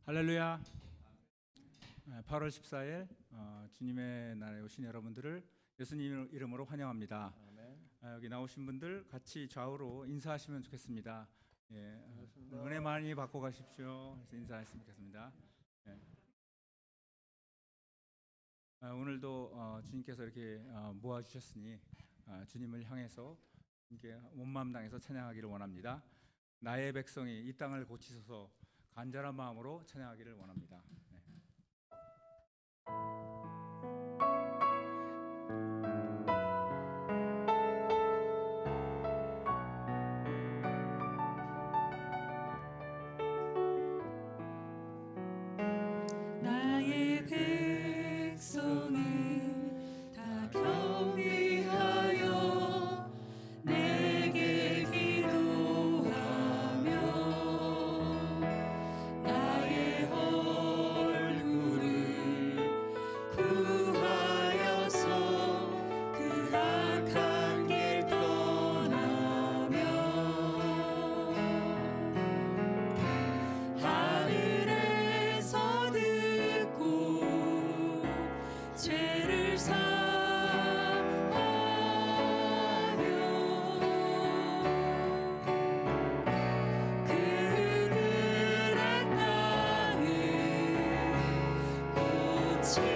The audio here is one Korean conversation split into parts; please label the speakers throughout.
Speaker 1: 할렐루야. 8월 14일 주님의 날에 오신 여러분들을 예수님 이름으로 환영합니다. 여기 나오신 분들 같이 좌우로 인사하시면 좋겠습니다. 예, 은혜 많이 받고 가십시오. 그래서 인사했으면 좋겠습니다. 예. 오늘도 주님께서 이렇게 모아주셨으니 주님을 향해서 이렇게 온 마음 당해서 찬양하기를 원합니다. 나의 백성이 이 땅을 고치소서 간절한 마음으로 찬양하기를 원합니다. 네.
Speaker 2: 나의 백성을 다 경외하여 내게 기도하며 나의 얼굴을 구하여서 그 악한 길 떠나며 하늘에서 듣고 죄를 사하며 그들의 땅을 고치리라.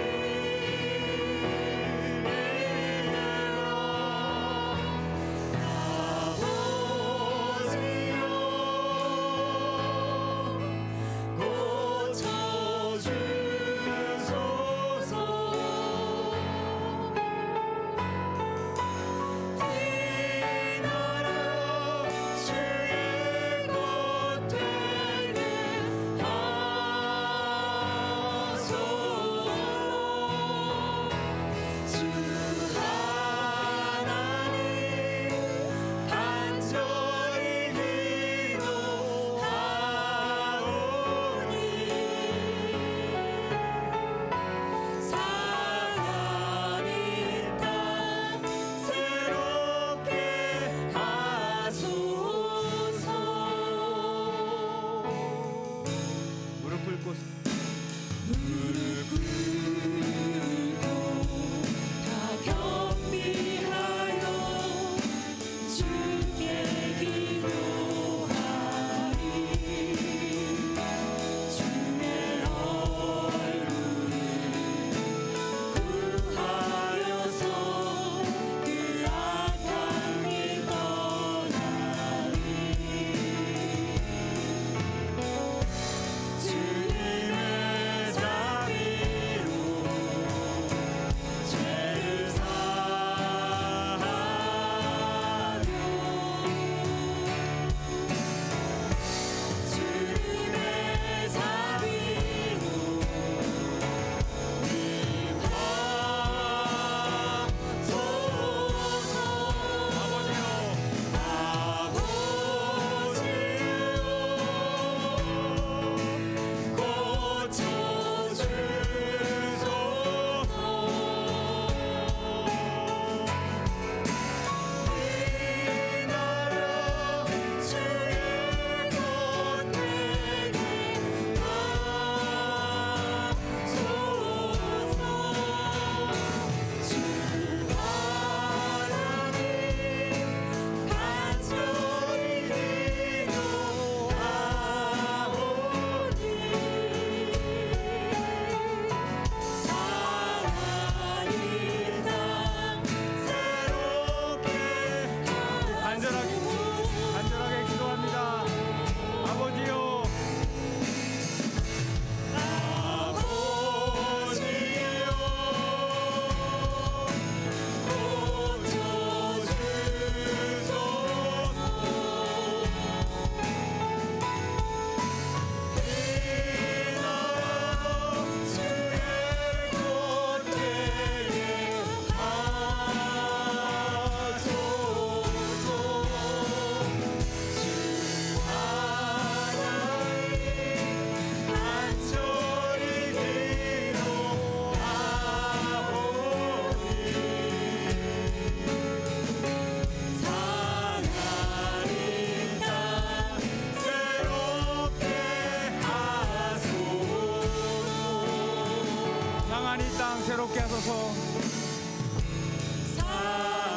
Speaker 1: 새롭게 하소서.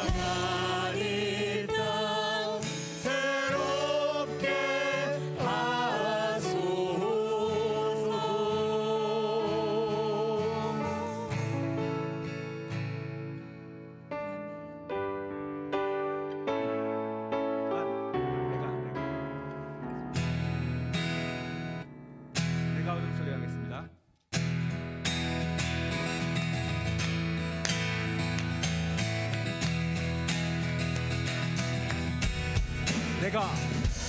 Speaker 2: 상하리 땅 새롭게 하소서.
Speaker 1: 내가 좀 소개하겠습니다.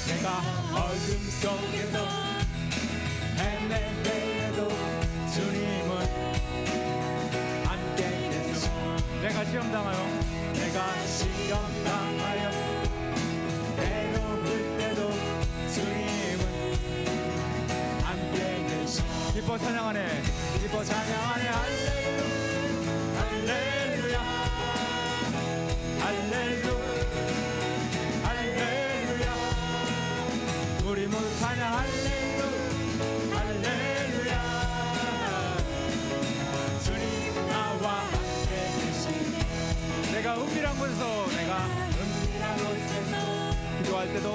Speaker 1: 내가
Speaker 2: 어둠 속에서
Speaker 1: 헤맬 때에도 주님은 함께 계셔. 내가 시험당하여 괴로울 때도 주님은 함께 계셔. 기뻐 찬양하네 할렐루야 할렐루야 할렐루야. 우리 모두 찬양 할렐루야. 주님 나와 함께 계시네. 내가 은밀한 곳에서 기도할 때도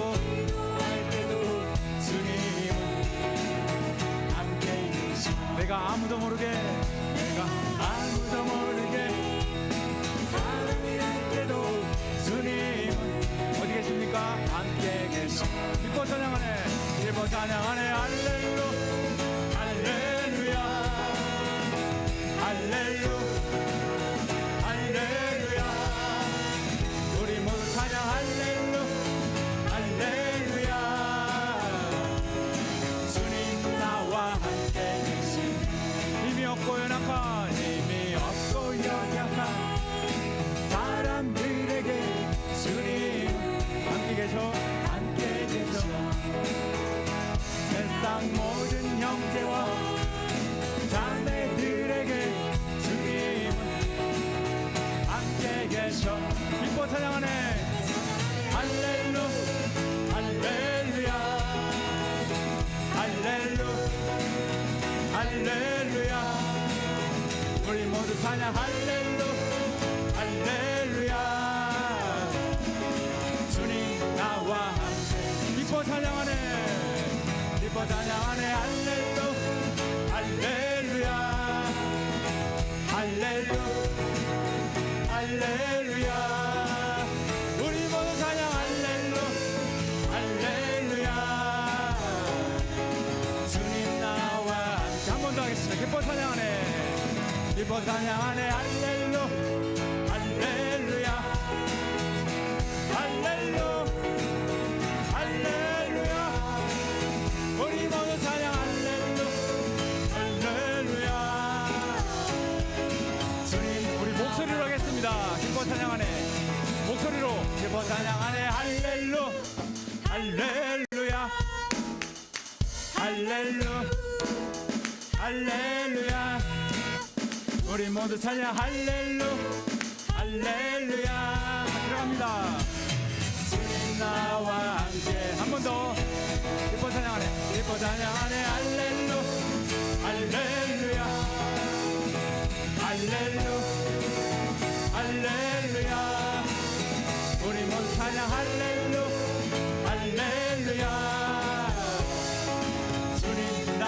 Speaker 1: 주님은 함께 계시. 내가 아무도 모르게 사람이랄 때도 주님은 어디 계십니까? 함께 계시. 기뻐 찬양하네 할렐루야 할렐루야. 우리 모두 찬양 할렐루야. 주님 나와 함께 계시네. 힘이 없고 연약한 사람들에게 주님 함께 계셔. 세상 모든 형제와 자매들에게 주님은 함께 계셔. 기뻐 찬양하네 할렐루야. 우리 모두 찬양 할렐루야. 주님 나와 함께. 기뻐 찬양하네 할렐루야. 우리 모두 찬양 할렐루야. 주님 나와 함께. 한 번 더 하겠습니다. 기뻐 찬양하네 할렐루야. 우리 모두 찬양 할렐루야. 주님 우리 목소리로 하겠습니다. 기뻐 찬양하네 목소리로 기뻐 찬양하네 할렐루야. 우리 모두 찬양 할렐루야. 들어갑니다. 주님 나와 함께. 한 번 더 기뻐 찬양하네 할렐루야. 우리 모두 찬양 할렐루야. 주님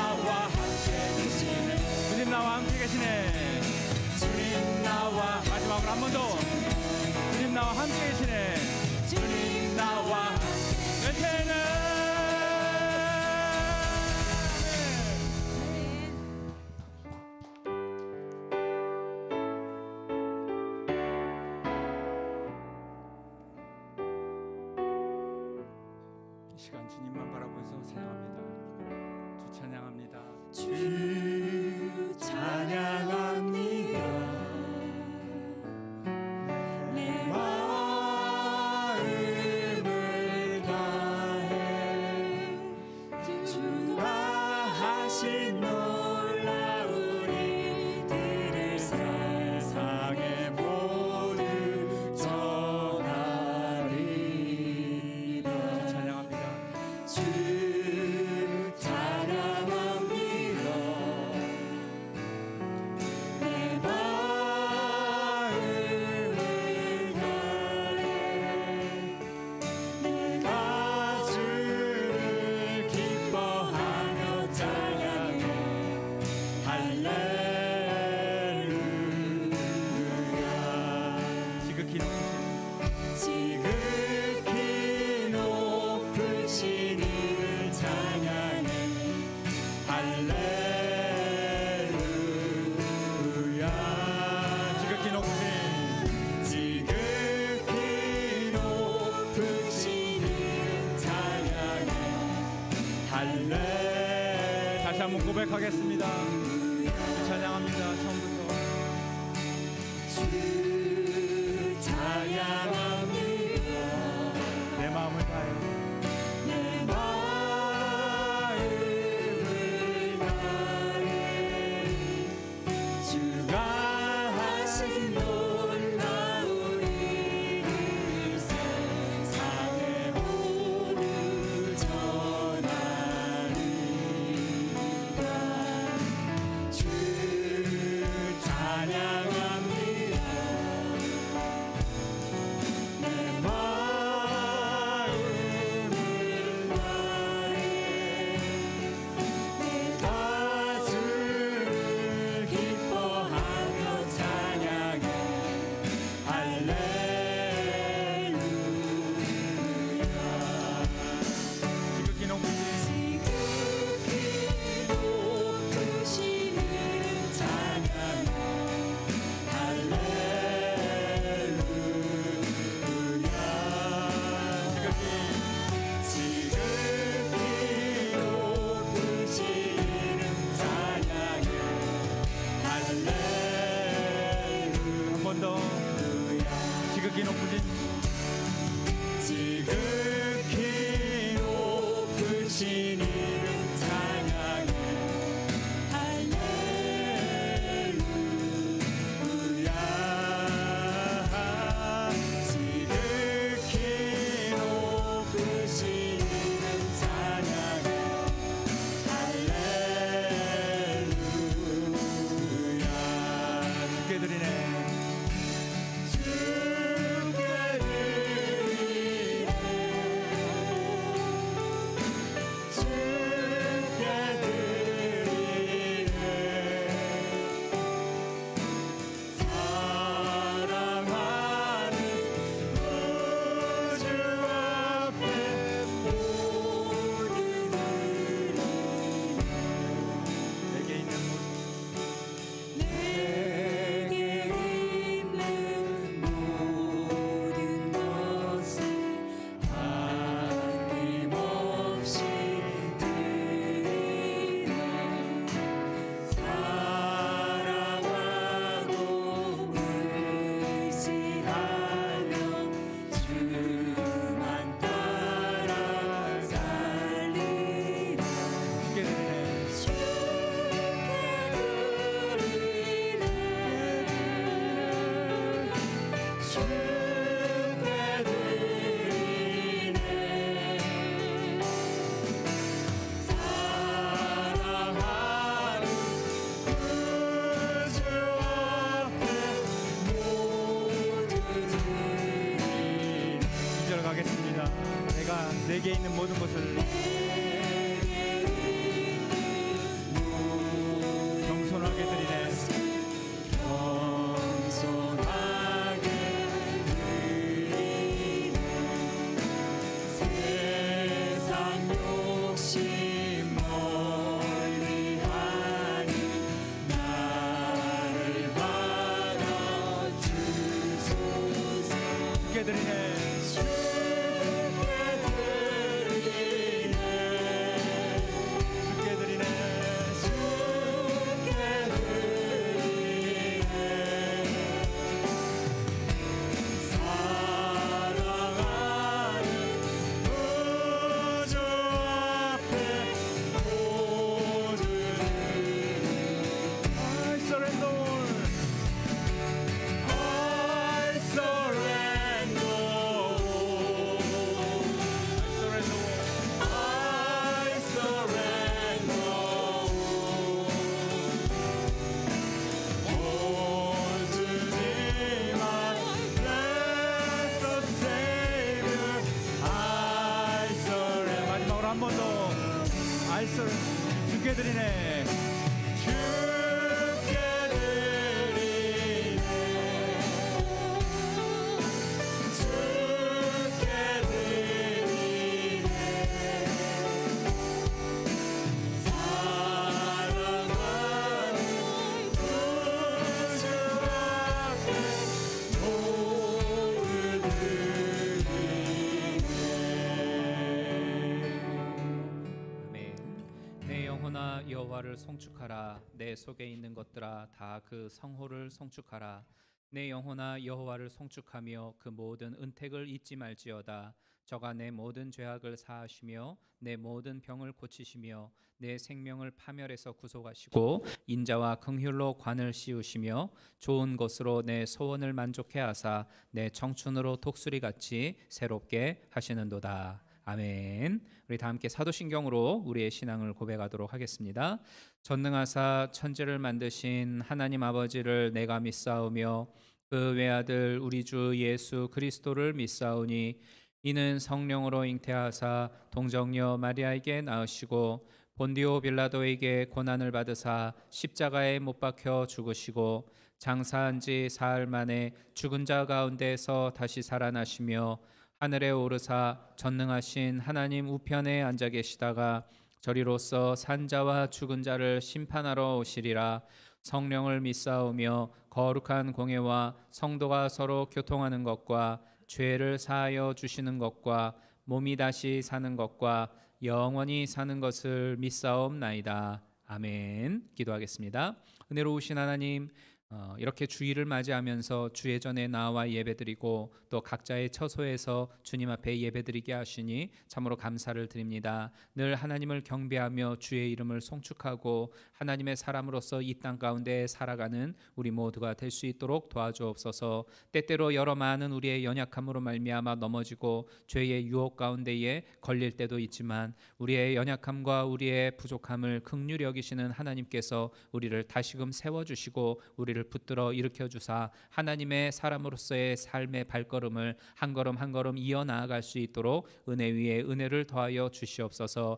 Speaker 1: 나와 함께 계시네. 주님 나와 마지막으로 한 번 더. 주님 나와 함께 계시네. 주님 나와 멘테는 이 시간 주님만 바라보면서 찬양합니다. 주 찬양합니다.
Speaker 2: 주 찬양합니다. 내 마음을 다해 주가 하신 놀라운 일들을 세상에 모두 전하리라. 주 찬양합니다.
Speaker 1: 고백하겠습니다. 찬양합니다. 처음부터
Speaker 2: 주 찬양합니다.
Speaker 1: 내 마음을 다해
Speaker 2: 내 마음을 다해 주가 하신 놀라운 일을 세상에 모두 전하리라. 주 찬양합니다. 내 마음을 다해 내가 주를 기뻐하며 찬양해. 할렐루야.
Speaker 1: 지극히 높으신
Speaker 2: 지극히 높으신 이름 찬양해. 할렐루야. 지극히 높으신 이름 찬양해. 할렐루야.
Speaker 1: 한 번 더 지극히 높으신
Speaker 2: 지극히 높으신 이름 찬양해. 할렐루야. 지극히 높으신 이름 찬양해. 할렐루야.
Speaker 1: 주께 드리네.
Speaker 2: 주께 드리네. 주께 드리네. 사랑하는 우주 앞에 모두 드리네.
Speaker 1: 내게 있는 모든
Speaker 2: 내게 있는 모든 것을 아낌없이 드리네. 사랑하고 의지하며 주만 따라 살리라.
Speaker 1: 주께 드리네. 이절 가겠습니다. 내가 내게 있는 모든 것을 겸손하게 드리네.
Speaker 2: 겸손하게 드리네. 세상 욕심 멀리하니 나를 받아주소서.
Speaker 1: 주께 드리네. 주께 드리네. I surrender. 마지막으로 한 번 더. I surrender. 주께 드리네.
Speaker 2: 주께 드리네. 주께 드리네. 사랑하는 우주 앞에 모두 드리네.
Speaker 3: 아멘. 내 영혼아 여호와를 송축하라. 내 속에 있는 것들아 다 그 성호를 송축하라. 내 영혼아 여호와를 송축하며 그 모든 은택을 잊지 말지어다. 저가 내 모든 죄악을 사하시며 내 모든 병을 고치시며 내 생명을 파멸에서 구속하시고 인자와 긍휼로 관을 씌우시며 좋은 것으로 내 소원을 만족해 하사 내 청춘으로 독수리같이 새롭게 하시는도다. 아멘. 우리 다 함께 사도신경으로 우리의 신앙을 고백하도록 하겠습니다. 전능하사 천지를 만드신 하나님 아버지를 내가 믿사오며 그 외아들 우리 주 예수 그리스도를 믿사오니 이는 성령으로 잉태하사 동정녀 마리아에게 낳으시고 본디오 빌라도에게 고난을 받으사 십자가에 못 박혀 죽으시고 장사한 지 사흘 만에 죽은 자 가운데서 다시 살아나시며 하늘에 오르사 전능하신 하나님 우편에 앉아 계시다가 저리로서 산자와 죽은 자를 심판하러 오시리라. 성령을 믿사오며 거룩한 공예와 성도가 서로 교통하는 것과 죄를 사하여 주시는 것과 몸이 다시 사는 것과 영원히 사는 것을 믿사옵나이다. 아멘. 기도하겠습니다. 은혜로우신 하나님, 이렇게 주일을 맞이하면서 주의 전에 나와 예배드리고 또 각자의 처소에서 주님 앞에 예배드리게 하시니 참으로 감사를 드립니다. 늘 하나님을 경배하며 주의 이름을 송축하고 하나님의 사람으로서 이 땅 가운데 살아가는 우리 모두가 될 수 있도록 도와주옵소서. 때때로 여러 많은 우리의 연약함으로 말미암아 넘어지고 죄의 유혹 가운데에 걸릴 때도 있지만 우리의 연약함과 우리의 부족함을 긍휼히 여기시는 하나님께서 우리를 다시금 세워주시고 우리를 붙들어 일으켜 주사 하나님의 사람으로서의 삶의 발걸음을 한 걸음 한 걸음 이어 나아갈 수 있도록 은혜 위에 은혜를 더하여 주시옵소서.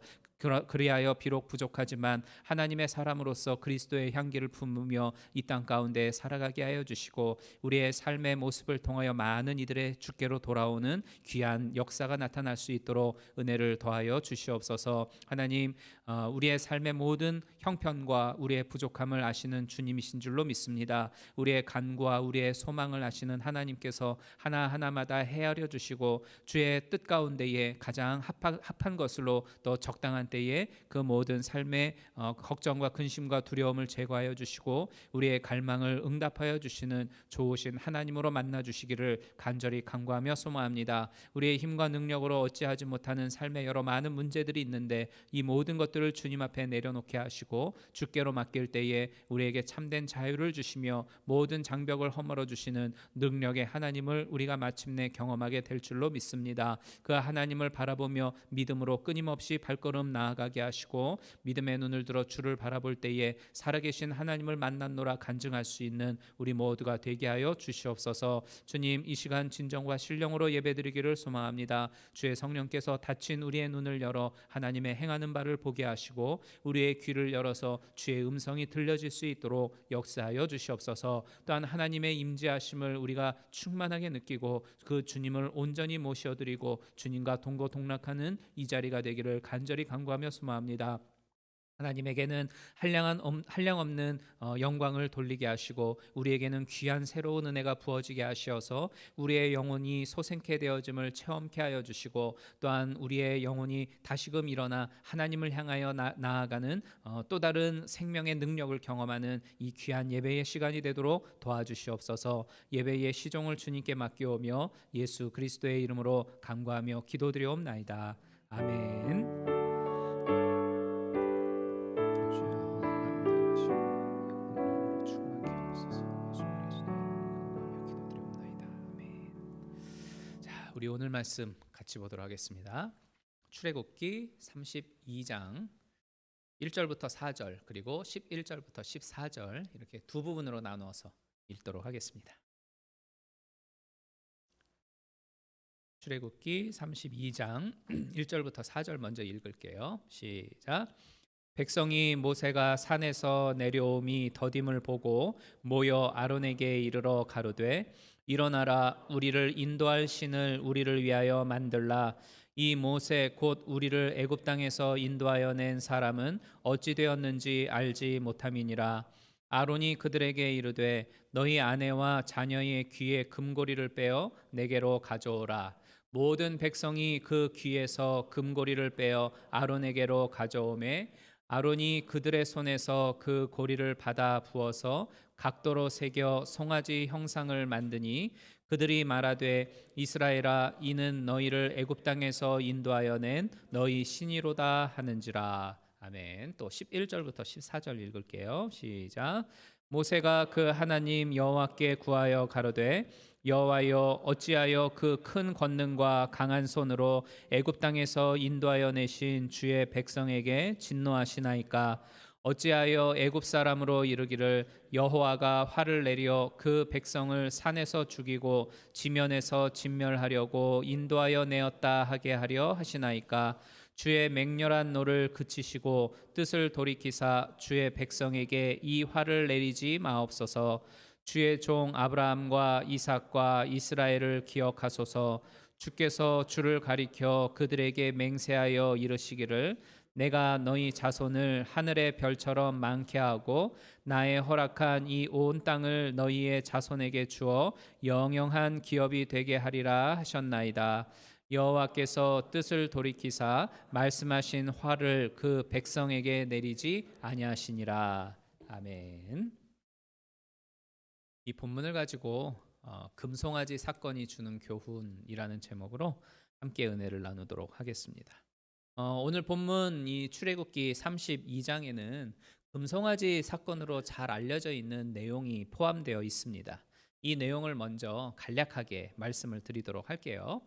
Speaker 3: 그리하여 비록 부족하지만 하나님의 사람으로서 그리스도의 향기를 품으며 이 땅 가운데 살아가게 하여 주시고 우리의 삶의 모습을 통하여 많은 이들의 주께로 돌아오는 귀한 역사가 나타날 수 있도록 은혜를 더하여 주시옵소서. 하나님, 우리의 삶의 모든 형편과 우리의 부족함을 아시는 주님이신 줄로 믿습니다. 우리의 간구와 우리의 소망을 아시는 하나님께서 하나하나마다 헤아려 주시고 주의 뜻 가운데에 가장 합한 것으로 또 적당한 때에 그 모든 삶의 걱정과 근심과 두려움을 제거하여 주시고 우리의 갈망을 응답하여 주시는 좋으신 하나님으로 만나 주시기를 간절히 간구하며 소망합니다. 우리의 힘과 능력으로 어찌하지 못하는 삶의 여러 많은 문제들이 있는데 이 모든 것들을 주님 앞에 내려놓게 하시고 주께로 맡길 때에 우리에게 참된 자유를 주시며 모든 장벽을 허물어 주시는 능력의 하나님을 우리가 마침내 경험하게 될 줄로 믿습니다. 그 하나님을 바라보며 믿음으로 끊임없이 발걸음 나아가게 하시고 믿음의 눈을 들어 주를 바라볼 때에 살아계신 하나님을 만났노라 간증할 수 있는 우리 모두가 되게 하여 주시옵소서. 주님, 이 시간 진정과 신령으로 예배드리기를 소망합니다. 주의 성령께서 닫힌 우리의 눈을 열어 하나님의 행하는 바를 보게 하시고 우리의 귀를 열어서 주의 음성이 들려질 수 있도록 역사하여 주시옵소서. 또한 하나님의 임재하심을 우리가 충만하게 느끼고 그 주님을 온전히 모셔드리고 주님과 동거동락하는 이 자리가 되기를 간절히 간구하며 소망합니다. 하나님에게는 한량 없는 영광을 돌리게 하시고 우리에게는 귀한 새로운 은혜가 부어지게 하시어서 우리의 영혼이 소생케 되어짐을 체험케 하여 주시고 또한 우리의 영혼이 다시금 일어나 하나님을 향하여 나아가는 또 다른 생명의 능력을 경험하는 이 귀한 예배의 시간이 되도록 도와주시옵소서. 예배의 시종을 주님께 맡겨오며 예수 그리스도의 이름으로 간구하며 기도드리옵나이다. 아멘. 우리 오늘 말씀 같이 보도록 하겠습니다. 출애굽기 32장 1절부터 4절 그리고 11절부터 14절 이렇게 두 부분으로 나누어서 읽도록 하겠습니다. 출애굽기 32장 1절부터 4절 먼저 읽을게요. 시작. 백성이 모세가 산에서 내려옴이 더딤을 보고 모여 아론에게 이르러 가로되 일어나라, 우리를 인도할 신을 우리를 위하여 만들라. 이 모세 곧 우리를 애굽 땅에서 인도하여 낸 사람은 어찌 되었는지 알지 못함이니라. 아론이 그들에게 이르되 너희 아내와 자녀의 귀에 금고리를 빼어 내게로 가져오라. 모든 백성이 그 귀에서 금고리를 빼어 아론에게로 가져오매 아론이 그들의 손에서 그 고리를 받아 부어서 각도로 새겨 송아지 형상을 만드니 그들이 말하되 이스라엘아 이는 너희를 애굽 땅에서 인도하여 낸 너희 신이로다 하는지라. 아멘. 또 11절부터 14절 읽을게요. 시작. 모세가 그 하나님 여호와께 구하여 가로되 여호와여 어찌하여 그 큰 권능과 강한 손으로 애굽 땅에서 인도하여 내신 주의 백성에게 진노하시나이까. 어찌하여 애굽 사람으로 이르기를 여호와가 화를 내려 그 백성을 산에서 죽이고 지면에서 진멸하려고 인도하여 내었다 하게 하려 하시나이까. 주의 맹렬한 노를 그치시고 뜻을 돌이키사 주의 백성에게 이 화를 내리지 마옵소서. 주의 종 아브라함과 이삭과 이스라엘을 기억하소서. 주께서 주를 가리켜 그들에게 맹세하여 이르시기를 내가 너희 자손을 하늘의 별처럼 많게 하고 나의 허락한 이 온 땅을 너희의 자손에게 주어 영영한 기업이 되게 하리라 하셨나이다. 여호와께서 뜻을 돌이키사 말씀하신 화를 그 백성에게 내리지 아니하시니라. 아멘. 이 본문을 가지고 금송아지 사건이 주는 교훈이라는 제목으로 함께 은혜를 나누도록 하겠습니다. 오늘 본문 이 출애굽기 32장에는 금송아지 사건으로 잘 알려져 있는 내용이 포함되어 있습니다. 이 내용을 먼저 간략하게 말씀을 드리도록 할게요.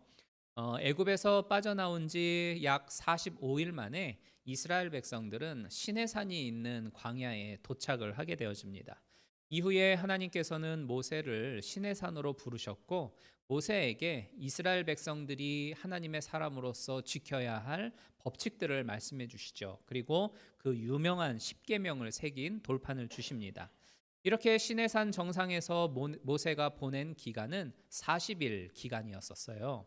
Speaker 3: 애굽에서 빠져나온 지 약 45일 만에 이스라엘 백성들은 시내산이 있는 광야에 도착을 하게 되어집니다. 이후에 하나님께서는 모세를 시내산으로 부르셨고 모세에게 이스라엘 백성들이 하나님의 사람으로서 지켜야 할 법칙들을 말씀해 주시죠. 그리고 그 유명한 십계명을 새긴 돌판을 주십니다. 이렇게 시내산 정상에서 모세가 보낸 기간은 40일 기간이었었어요.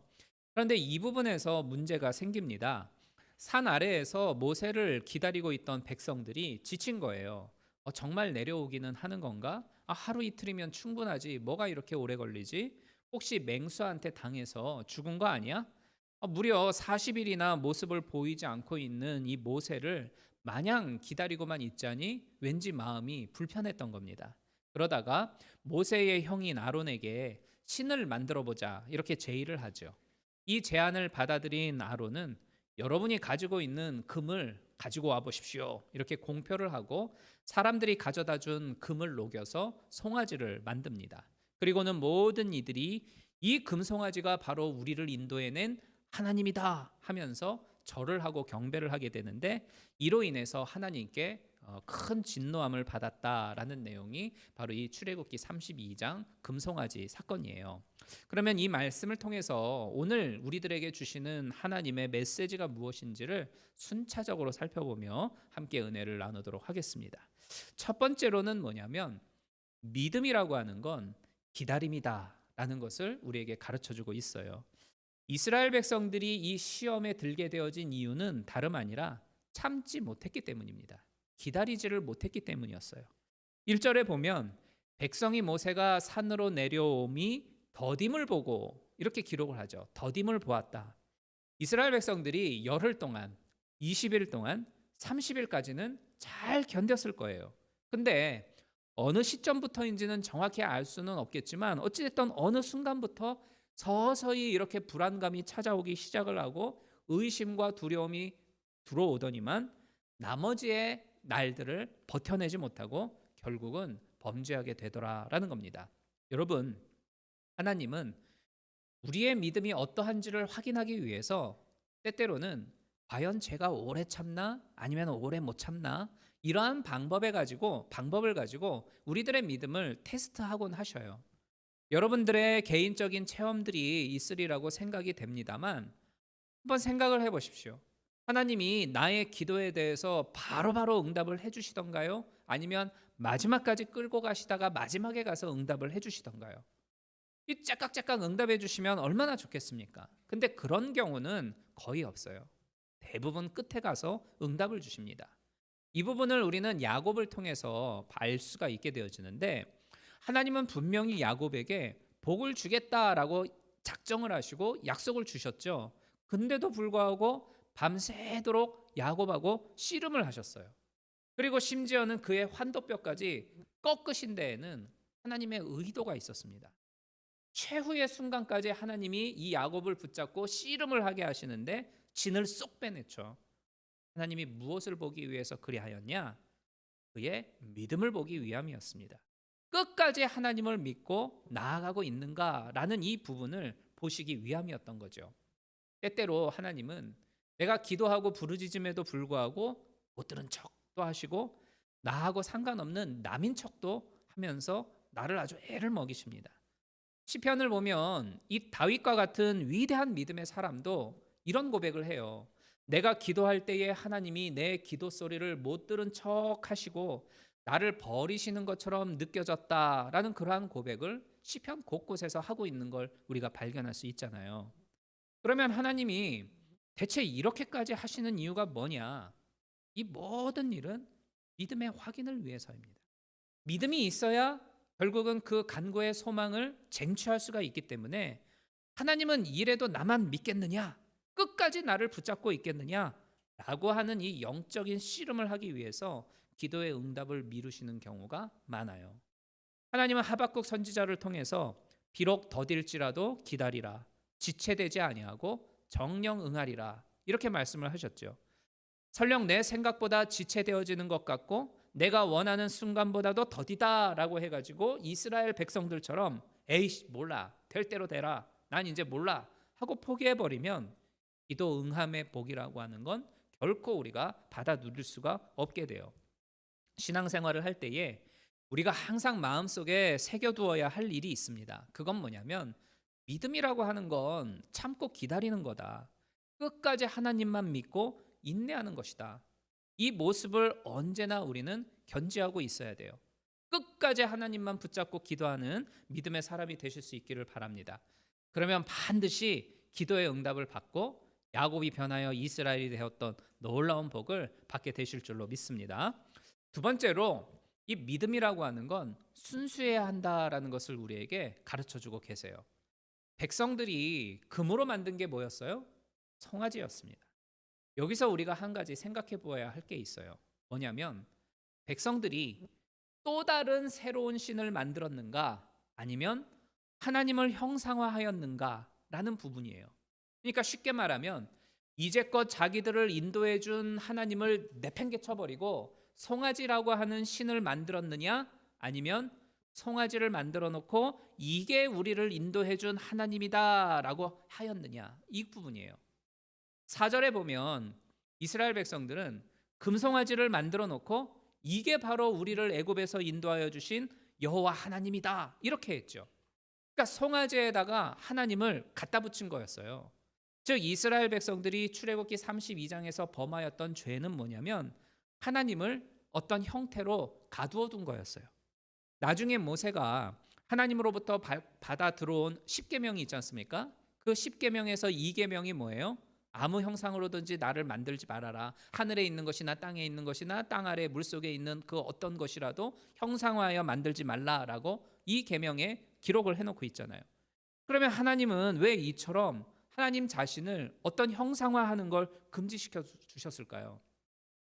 Speaker 3: 그런데 이 부분에서 문제가 생깁니다. 산 아래에서 모세를 기다리고 있던 백성들이 지친 거예요. 정말 내려오기는 하는 건가? 하루 이틀이면 충분하지. 뭐가 이렇게 오래 걸리지? 혹시 맹수한테 당해서 죽은 거 아니야? 무려 40일이나 모습을 보이지 않고 있는 이 모세를 마냥 기다리고만 있자니 왠지 마음이 불편했던 겁니다. 그러다가 모세의 형인 아론에게 신을 만들어 보자 이렇게 제의를 하죠. 이 제안을 받아들인 아론은 여러분이 가지고 있는 금을 가지고 와 보십시오 이렇게 공표를 하고 사람들이 가져다 준 금을 녹여서 송아지를 만듭니다. 그리고는 모든 이들이 이 금송아지가 바로 우리를 인도해낸 하나님이다 하면서 절을 하고 경배를 하게 되는데 이로 인해서 하나님께 큰 진노함을 받았다라는 내용이 바로 이 출애굽기 32장 금송아지 사건이에요. 그러면 이 말씀을 통해서 오늘 우리들에게 주시는 하나님의 메시지가 무엇인지를 순차적으로 살펴보며 함께 은혜를 나누도록 하겠습니다. 첫 번째로는 뭐냐면 믿음이라고 하는 건 기다림이다라는 것을 우리에게 가르쳐주고 있어요. 이스라엘 백성들이 이 시험에 들게 되어진 이유는 다름 아니라 참지 못했기 때문입니다. 기다리지를 못했기 때문이었어요. 1절에 보면 백성이 모세가 산으로 내려옴이 더딤을 보고 이렇게 기록을 하죠. 더딤을 보았다. 이스라엘 백성들이 열흘 동안 20일 동안 30일까지는 잘 견뎠을 거예요. 근데 어느 시점부터인지는 정확히 알 수는 없겠지만 어찌됐든 어느 순간부터 서서히 이렇게 불안감이 찾아오기 시작을 하고 의심과 두려움이 들어오더니만 나머지의 날들을 버텨내지 못하고 결국은 범죄하게 되더라라는 겁니다. 여러분, 하나님은 우리의 믿음이 어떠한지를 확인하기 위해서 때때로는 과연 제가 오래 참나 아니면 오래 못 참나 이러한 방법을 가지고 우리들의 믿음을 테스트하곤 하셔요. 여러분들의 개인적인 체험들이 있으리라고 생각이 됩니다만 한번 생각을 해보십시오. 하나님이 나의 기도에 대해서 바로바로 응답을 해주시던가요? 아니면 마지막까지 끌고 가시다가 마지막에 가서 응답을 해주시던가요? 이 짝깍짝깍 응답해 주시면 얼마나 좋겠습니까? 근데 그런 경우는 거의 없어요. 대부분 끝에 가서 응답을 주십니다. 이 부분을 우리는 야곱을 통해서 알 수가 있게 되어지는데 하나님은 분명히 야곱에게 복을 주겠다라고 작정을 하시고 약속을 주셨죠. 근데도 불구하고 밤새도록 야곱하고 씨름을 하셨어요. 그리고 심지어는 그의 환도뼈까지 꺾으신 데에는 하나님의 의도가 있었습니다. 최후의 순간까지 하나님이 이 야곱을 붙잡고 씨름을 하게 하시는데 진을 쏙 빼내죠. 하나님이 무엇을 보기 위해서 그리하였냐? 그의 믿음을 보기 위함이었습니다. 끝까지 하나님을 믿고 나아가고 있는가라는 이 부분을 보시기 위함이었던 거죠. 때때로 하나님은 내가 기도하고 부르짖음에도 불구하고 못 들은 척도 하시고 나하고 상관없는 남인 척도 하면서 나를 아주 애를 먹이십니다. 시편을 보면 이 다윗과 같은 위대한 믿음의 사람도 이런 고백을 해요. 내가 기도할 때에 하나님이 내 기도 소리를 못 들은 척 하시고 나를 버리시는 것처럼 느껴졌다라는 그러한 고백을 시편 곳곳에서 하고 있는 걸 우리가 발견할 수 있잖아요. 그러면 하나님이 대체 이렇게까지 하시는 이유가 뭐냐? 이 모든 일은 믿음의 확인을 위해서입니다. 믿음이 있어야 결국은 그 간구의 소망을 쟁취할 수가 있기 때문에 하나님은 이래도 나만 믿겠느냐? 끝까지 나를 붙잡고 있겠느냐? 라고 하는 이 영적인 씨름을 하기 위해서 기도의 응답을 미루시는 경우가 많아요. 하나님은 하박국 선지자를 통해서 비록 더딜지라도 기다리라, 지체되지 아니하고 정령 응하리라 이렇게 말씀을 하셨죠. 설령 내 생각보다 지체되어지는 것 같고 내가 원하는 순간보다도 더디다라고 해가지고 이스라엘 백성들처럼 에이씨 몰라, 될 대로 되라, 난 이제 몰라 하고 포기해버리면 기도 응함의 복이라고 하는 건 결코 우리가 받아 누릴 수가 없게 돼요. 신앙생활을 할 때에 우리가 항상 마음속에 새겨두어야 할 일이 있습니다. 그건 뭐냐면 믿음이라고 하는 건 참고 기다리는 거다. 끝까지 하나님만 믿고 인내하는 것이다. 이 모습을 언제나 우리는 견지하고 있어야 돼요. 끝까지 하나님만 붙잡고 기도하는 믿음의 사람이 되실 수 있기를 바랍니다. 그러면 반드시 기도의 응답을 받고 야곱이 변하여 이스라엘이 되었던 놀라운 복을 받게 되실 줄로 믿습니다. 두 번째로 이 믿음이라고 하는 건 순수해야 한다라는 것을 우리에게 가르쳐주고 계세요. 백성들이 금으로 만든 게 뭐였어요? 송아지였습니다. 여기서 우리가 한 가지 생각해 보아야 할 게 있어요. 뭐냐면 백성들이 또 다른 새로운 신을 만들었는가 아니면 하나님을 형상화하였는가 라는 부분이에요. 그러니까 쉽게 말하면 이제껏 자기들을 인도해 준 하나님을 내팽개쳐버리고 송아지라고 하는 신을 만들었느냐 아니면 송아지를 만들어 놓고 이게 우리를 인도해 준 하나님이다라고 하였느냐 이 부분이에요. 4절에 보면 이스라엘 백성들은 금송아지를 만들어 놓고 이게 바로 우리를 애굽에서 인도하여 주신 여호와 하나님이다 이렇게 했죠. 그러니까 송아지에다가 하나님을 갖다 붙인 거였어요. 즉 이스라엘 백성들이 출애굽기 32장에서 범하였던 죄는 뭐냐면 하나님을 어떤 형태로 가두어 둔 거였어요. 나중에 모세가 하나님으로부터 받아 들어온 10계명이 있지 않습니까? 그 10계명에서 2계명이 뭐예요? 아무 형상으로든지 나를 만들지 말아라. 하늘에 있는 것이나 땅에 있는 것이나 땅 아래 물속에 있는 그 어떤 것이라도 형상화하여 만들지 말라라고 이 계명에 기록을 해놓고 있잖아요. 그러면 하나님은 왜 이처럼 하나님 자신을 어떤 형상화하는 걸 금지시켜 주셨을까요?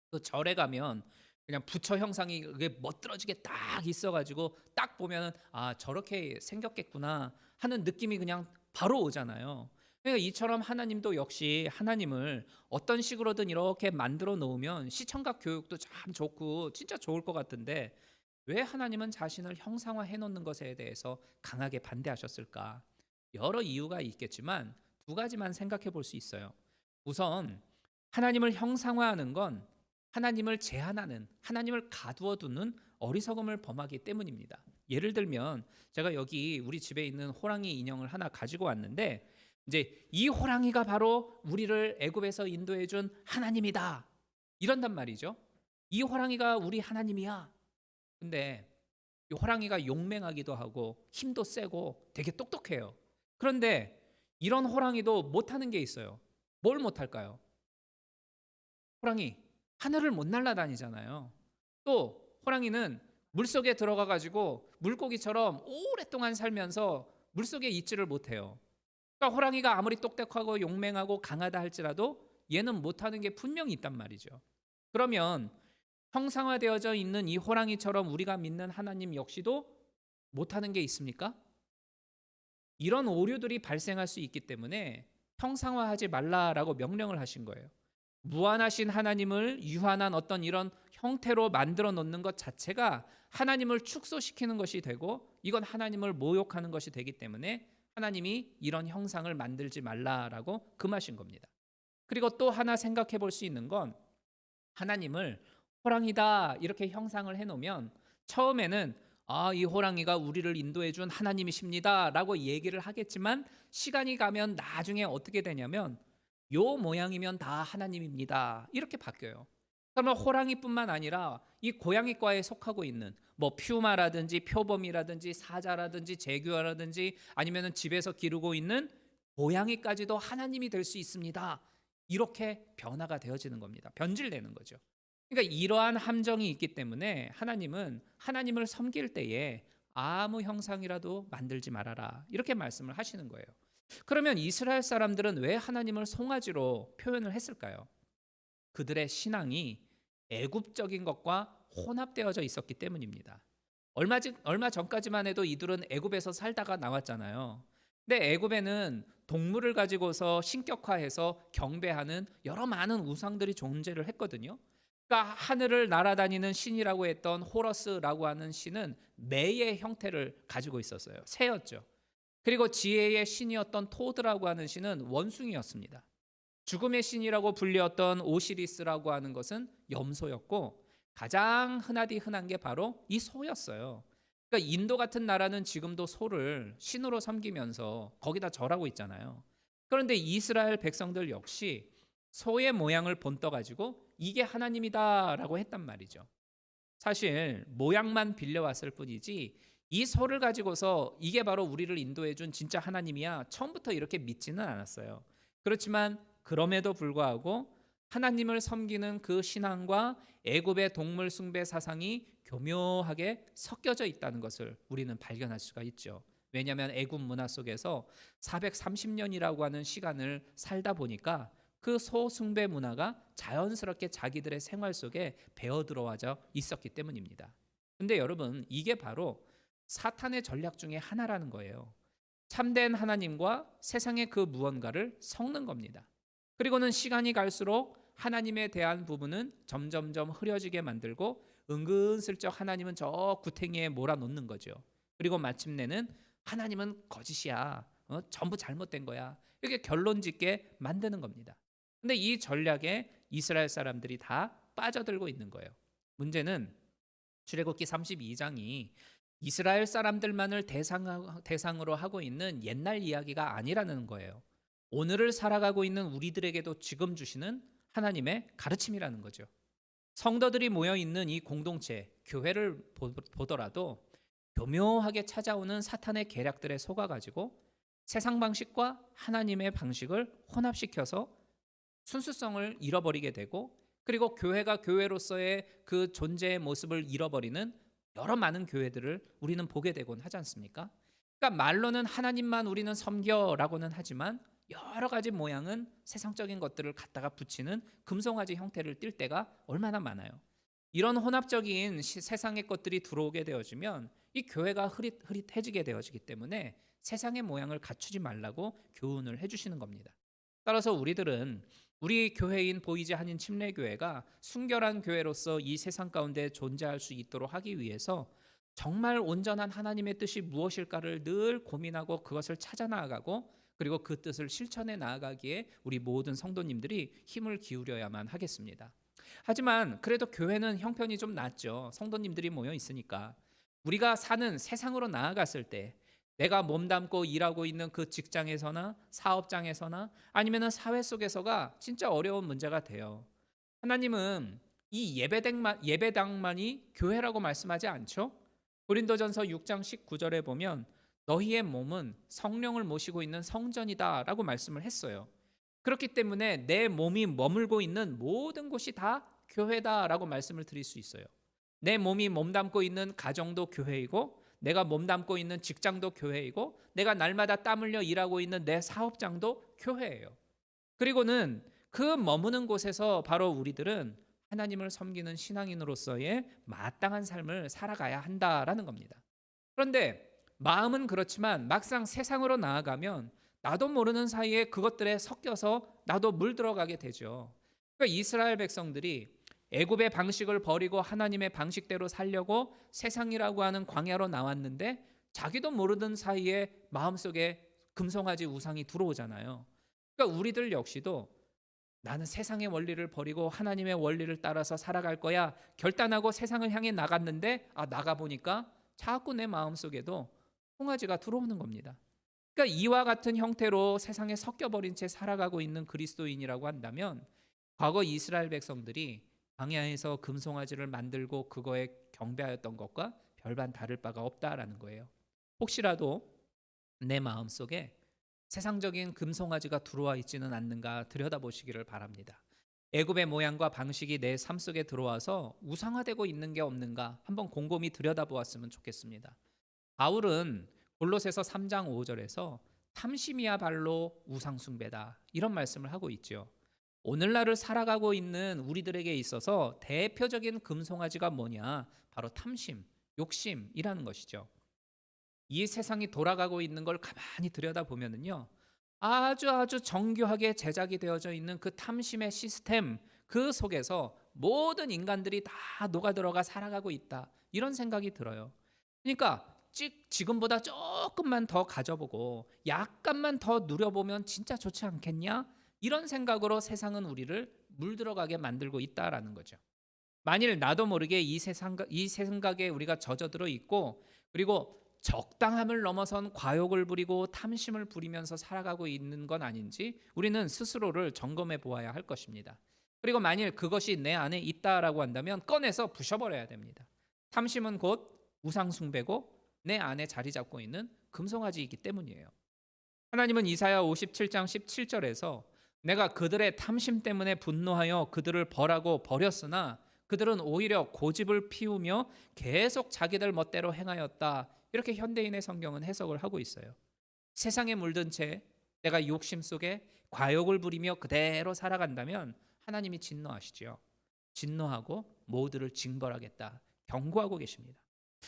Speaker 3: 그 절에 가면 그냥 부처 형상이 그게 멋들어지게 딱 있어가지고 딱 보면은 아 저렇게 생겼겠구나 하는 느낌이 그냥 바로 오잖아요. 그러니까 이처럼 하나님도 역시 하나님을 어떤 식으로든 이렇게 만들어 놓으면 시청각 교육도 참 좋고 진짜 좋을 것 같은데 왜 하나님은 자신을 형상화해 놓는 것에 대해서 강하게 반대하셨을까? 여러 이유가 있겠지만 두 가지만 생각해 볼 수 있어요. 우선 하나님을 형상화하는 건 하나님을 제한하는, 하나님을 가두어 두는 어리석음을 범하기 때문입니다. 예를 들면 제가 여기 우리 집에 있는 호랑이 인형을 하나 가지고 왔는데 이제 이 호랑이가 바로 우리를 애굽에서 인도해 준 하나님이다 이런단 말이죠. 이 호랑이가 우리 하나님이야. 근데 이 호랑이가 용맹하기도 하고 힘도 세고 되게 똑똑해요. 그런데 이런 호랑이도 못하는 게 있어요. 뭘 못할까요? 호랑이 하늘을 못 날아다니잖아요. 또 호랑이는 물속에 들어가 가지고 물고기처럼 오랫동안 살면서 물속에 있지를 못해요. 그러니까 호랑이가 아무리 똑똑하고 용맹하고 강하다 할지라도 얘는 못하는 게 분명히 있단 말이죠. 그러면 형상화되어져 있는 이 호랑이처럼 우리가 믿는 하나님 역시도 못하는 게 있습니까? 이런 오류들이 발생할 수 있기 때문에 형상화하지 말라라고 명령을 하신 거예요. 무한하신 하나님을 유한한 어떤 이런 형태로 만들어 놓는 것 자체가 하나님을 축소시키는 것이 되고 이건 하나님을 모욕하는 것이 되기 때문에 하나님이 이런 형상을 만들지 말라라고 금하신 겁니다. 그리고 또 하나 생각해 볼 수 있는 건 하나님을 호랑이다 이렇게 형상을 해놓으면 처음에는 이 호랑이가 우리를 인도해 준 하나님이십니다라고 얘기를 하겠지만 시간이 가면 나중에 어떻게 되냐면 요 모양이면 다 하나님입니다 이렇게 바뀌어요. 그러면 호랑이뿐만 아니라 이 고양이과에 속하고 있는 뭐 퓨마라든지 표범이라든지 사자라든지 제규어라든지 아니면은 집에서 기르고 있는 고양이까지도 하나님이 될 수 있습니다. 이렇게 변화가 되어지는 겁니다. 변질되는 거죠. 그러니까 이러한 함정이 있기 때문에 하나님은 하나님을 섬길 때에 아무 형상이라도 만들지 말아라 이렇게 말씀을 하시는 거예요. 그러면 이스라엘 사람들은 왜 하나님을 송아지로 표현을 했을까요? 그들의 신앙이 애굽적인 것과 혼합되어져 있었기 때문입니다. 얼마 전까지만 해도 이들은 애굽에서 살다가 나왔잖아요. 근데 애굽에는 동물을 가지고서 신격화해서 경배하는 여러 많은 우상들이 존재를 했거든요. 그러니까 하늘을 날아다니는 신이라고 했던 호러스라고 하는 신은 매의 형태를 가지고 있었어요. 새였죠. 그리고 지혜의 신이었던 토드라고 하는 신은 원숭이였습니다. 죽음의 신이라고 불렸던 오시리스라고 하는 것은 염소였고 가장 흔한 게 바로 이 소였어요. 그러니까 인도 같은 나라는 지금도 소를 신으로 섬기면서 거기다 절하고 있잖아요. 그런데 이스라엘 백성들 역시 소의 모양을 본떠가지고 이게 하나님이다라고 했단 말이죠. 사실 모양만 빌려왔을 뿐이지 이 소를 가지고서 이게 바로 우리를 인도해 준 진짜 하나님이야 처음부터 이렇게 믿지는 않았어요. 그렇지만 그럼에도 불구하고 하나님을 섬기는 그 신앙과 애굽의 동물 숭배 사상이 교묘하게 섞여져 있다는 것을 우리는 발견할 수가 있죠. 왜냐하면 애굽 문화 속에서 430년이라고 하는 시간을 살다 보니까 그 소숭배 문화가 자연스럽게 자기들의 생활 속에 배어 들어와져 있었기 때문입니다. 근데 여러분 이게 바로 사탄의 전략 중에 하나라는 거예요. 참된 하나님과 세상의 그 무언가를 섞는 겁니다. 그리고는 시간이 갈수록 하나님에 대한 부분은 점점점 흐려지게 만들고 은근슬쩍 하나님은 저 구탱이에 몰아놓는 거죠. 그리고 마침내는 하나님은 거짓이야. 전부 잘못된 거야. 이렇게 결론짓게 만드는 겁니다. 근데 이 전략에 이스라엘 사람들이 다 빠져들고 있는 거예요. 문제는 출애굽기 32장이 이스라엘 사람들만을 대상으로 하고 있는 옛날 이야기가 아니라는 거예요. 오늘을 살아가고 있는 우리들에게도 지금 주시는 하나님의 가르침이라는 거죠. 성도들이 모여 있는 이 공동체, 교회를 보더라도 교묘하게 찾아오는 사탄의 계략들에 속아가지고 세상 방식과 하나님의 방식을 혼합시켜서 순수성을 잃어버리게 되고 그리고 교회가 교회로서의 그 존재의 모습을 잃어버리는 여러 많은 교회들을 우리는 보게 되곤 하지 않습니까? 그러니까 말로는 하나님만 우리는 섬겨라고는 하지만 여러 가지 모양은 세상적인 것들을 갖다가 붙이는 금송아지 형태를 띌 때가 얼마나 많아요. 이런 혼합적인 세상의 것들이 들어오게 되어지면 이 교회가 흐릿해지게 되어지기 때문에 세상의 모양을 갖추지 말라고 교훈을 해주시는 겁니다. 따라서 우리들은 우리 교회인 보이지 한인 침례교회가 순결한 교회로서 이 세상 가운데 존재할 수 있도록 하기 위해서 정말 온전한 하나님의 뜻이 무엇일까를 늘 고민하고 그것을 찾아 나아가고 그리고 그 뜻을 실천해 나아가기에 우리 모든 성도님들이 힘을 기울여야만 하겠습니다. 하지만 그래도 교회는 형편이 좀 낫죠. 성도님들이 모여 있으니까. 우리가 사는 세상으로 나아갔을 때 내가 몸담고 일하고 있는 그 직장에서나 사업장에서나 아니면 사회 속에서가 진짜 어려운 문제가 돼요. 하나님은 이 예배당만이 교회라고 말씀하지 않죠? 고린도전서 6장 19절에 보면 너희의 몸은 성령을 모시고 있는 성전이다 라고 말씀을 했어요. 그렇기 때문에 내 몸이 머물고 있는 모든 곳이 다 교회다 라고 말씀을 드릴 수 있어요. 내 몸이 몸담고 있는 가정도 교회이고 내가 몸담고 있는 직장도 교회이고 내가 날마다 땀 흘려 일하고 있는 내 사업장도 교회예요. 그리고는 그 머무는 곳에서 바로 우리들은 하나님을 섬기는 신앙인으로서의 마땅한 삶을 살아가야 한다라는 겁니다. 그런데 마음은 그렇지만 막상 세상으로 나아가면 나도 모르는 사이에 그것들에 섞여서 나도 물들어가게 되죠. 그러니까 이스라엘 백성들이 애굽의 방식을 버리고 하나님의 방식대로 살려고 세상이라고 하는 광야로 나왔는데 자기도 모르는 사이에 마음속에 금송아지 우상이 들어오잖아요. 그러니까 우리들 역시도 나는 세상의 원리를 버리고 하나님의 원리를 따라서 살아갈 거야 결단하고 세상을 향해 나갔는데 나가보니까 자꾸 내 마음속에도 송아지가 들어오는 겁니다. 그러니까 이와 같은 형태로 세상에 섞여버린 채 살아가고 있는 그리스도인이라고 한다면 과거 이스라엘 백성들이 광야에서 금송아지를 만들고 그거에 경배하였던 것과 별반 다를 바가 없다라는 거예요. 혹시라도 내 마음속에 세상적인 금송아지가 들어와 있지는 않는가 들여다보시기를 바랍니다. 애굽의 모양과 방식이 내 삶 속에 들어와서 우상화되고 있는 게 없는가 한번 곰곰이 들여다보았으면 좋겠습니다. 바울은 골로새서 3장 5절에서 탐심이야말로 우상숭배다 이런 말씀을 하고 있죠. 오늘날을 살아가고 있는 우리들에게 있어서 대표적인 금송아지가 뭐냐? 바로 탐심, 욕심이라는 것이죠. 이 세상이 돌아가고 있는 걸 가만히 들여다보면요, 아주 정교하게 제작이 되어져 있는 그 탐심의 시스템 그 속에서 모든 인간들이 다 녹아들어가 살아가고 있다 이런 생각이 들어요. 그러니까 지금보다 조금만 더 가져보고 약간만 더 누려보면 진짜 좋지 않겠냐? 이런 생각으로 세상은 우리를 물들어가게 만들고 있다라는 거죠. 만일 나도 모르게 이 생각에 우리가 젖어들어 있고 그리고 적당함을 넘어선 과욕을 부리고 탐심을 부리면서 살아가고 있는 건 아닌지 우리는 스스로를 점검해 보아야 할 것입니다. 그리고 만일 그것이 내 안에 있다라고 한다면 꺼내서 부셔버려야 됩니다. 탐심은 곧 우상숭배고 내 안에 자리 잡고 있는 금송아지이기 때문이에요. 하나님은 이사야 57장 17절에서 내가 그들의 탐심 때문에 분노하여 그들을 벌하고 버렸으나 그들은 오히려 고집을 피우며 계속 자기들 멋대로 행하였다. 이렇게 현대인의 성경은 해석을 하고 있어요. 세상에 물든 채 내가 욕심 속에 과욕을 부리며 그대로 살아간다면 하나님이 진노하시죠. 진노하고 모두를 징벌하겠다. 경고하고 계십니다.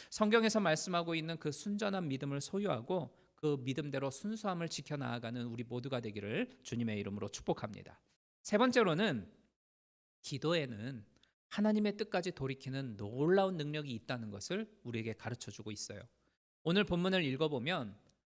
Speaker 3: 성경에서 말씀하고 있는 그 순전한 믿음을 소유하고 그 믿음대로 순수함을 지켜나가는 우리 모두가 되기를 주님의 이름으로 축복합니다. 세 번째로는 기도에는 하나님의 뜻까지 돌이키는 놀라운 능력이 있다는 것을 우리에게 가르쳐주고 있어요. 오늘 본문을 읽어보면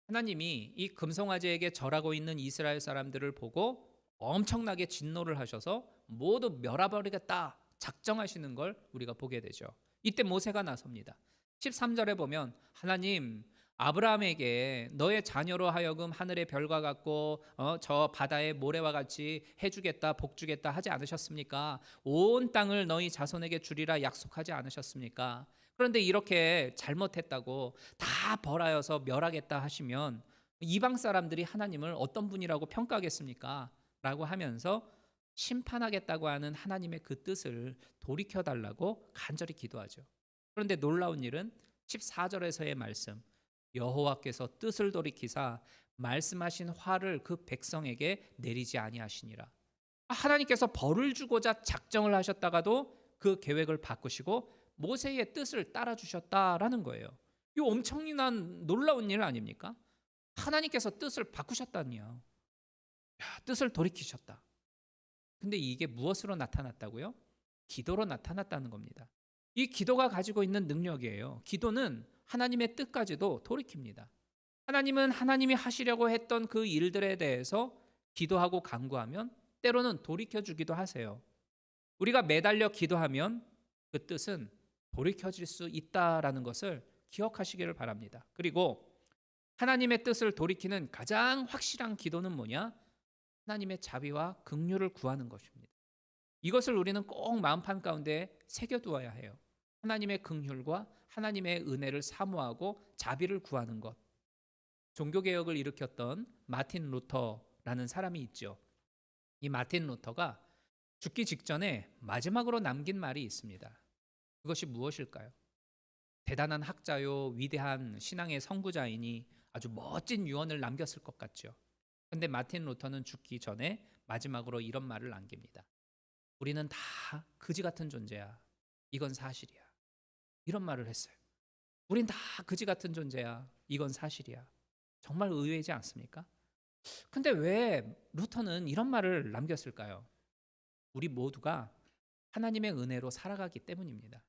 Speaker 3: 하나님이 이 금송아지에게 절하고 있는 이스라엘 사람들을 보고 엄청나게 진노를 하셔서 모두 멸하버리겠다 작정하시는 걸 우리가 보게 되죠. 이때 모세가 나섭니다. 13절에 보면 하나님 아브라함에게 너의 자녀로 하여금 하늘의 별과 같고 저 바다의 모래와 같이 해주겠다 복주겠다 하지 않으셨습니까? 온 땅을 너희 자손에게 주리라 약속하지 않으셨습니까? 그런데 이렇게 잘못했다고 다 벌하여서 멸하겠다 하시면 이방 사람들이 하나님을 어떤 분이라고 평가하겠습니까? 라고 하면서 심판하겠다고 하는 하나님의 그 뜻을 돌이켜달라고 간절히 기도하죠. 그런데 놀라운 일은 14절에서의 말씀 여호와께서 뜻을 돌이키사 말씀하신 화를 그 백성에게 내리지 아니하시니라. 하나님께서 벌을 주고자 작정을 하셨다가도 그 계획을 바꾸시고 모세의 뜻을 따라주셨다라는 거예요. 이 엄청난 놀라운 일 아닙니까? 하나님께서 뜻을 바꾸셨다니요. 뜻을 돌이키셨다. 근데 이게 무엇으로 나타났다고요? 기도로 나타났다는 겁니다. 이 기도가 가지고 있는 능력이에요. 기도는 하나님의 뜻까지도 돌이킵니다. 하나님은 하나님이 하시려고 했던 그 일들에 대해서 기도하고 간구하면 때로는 돌이켜주기도 하세요. 우리가 매달려 기도하면 그 뜻은 돌이켜질 수 있다라는 것을 기억하시기를 바랍니다. 그리고 하나님의 뜻을 돌이키는 가장 확실한 기도는 뭐냐? 하나님의 자비와 긍휼을 구하는 것입니다. 이것을 우리는 꼭 마음판 가운데 새겨두어야 해요. 하나님의 긍휼과 하나님의 은혜를 사모하고 자비를 구하는 것. 종교개혁을 일으켰던 마틴 루터라는 사람이 있죠. 이 마틴 루터가 죽기 직전에 마지막으로 남긴 말이 있습니다. 그것이 무엇일까요? 대단한 학자요, 위대한 신앙의 선구자이니 아주 멋진 유언을 남겼을 것 같죠. 그런데 마틴 루터는 죽기 전에 마지막으로 이런 말을 남깁니다. 우리는 다 그지 같은 존재야. 이건 사실이야. 이런 말을 했어요. 우린 다 그지 같은 존재야. 이건 사실이야. 정말 의외이지 않습니까? 근데 왜 루터는 이런 말을 남겼을까요? 우리 모두가 하나님의 은혜로 살아가기 때문입니다.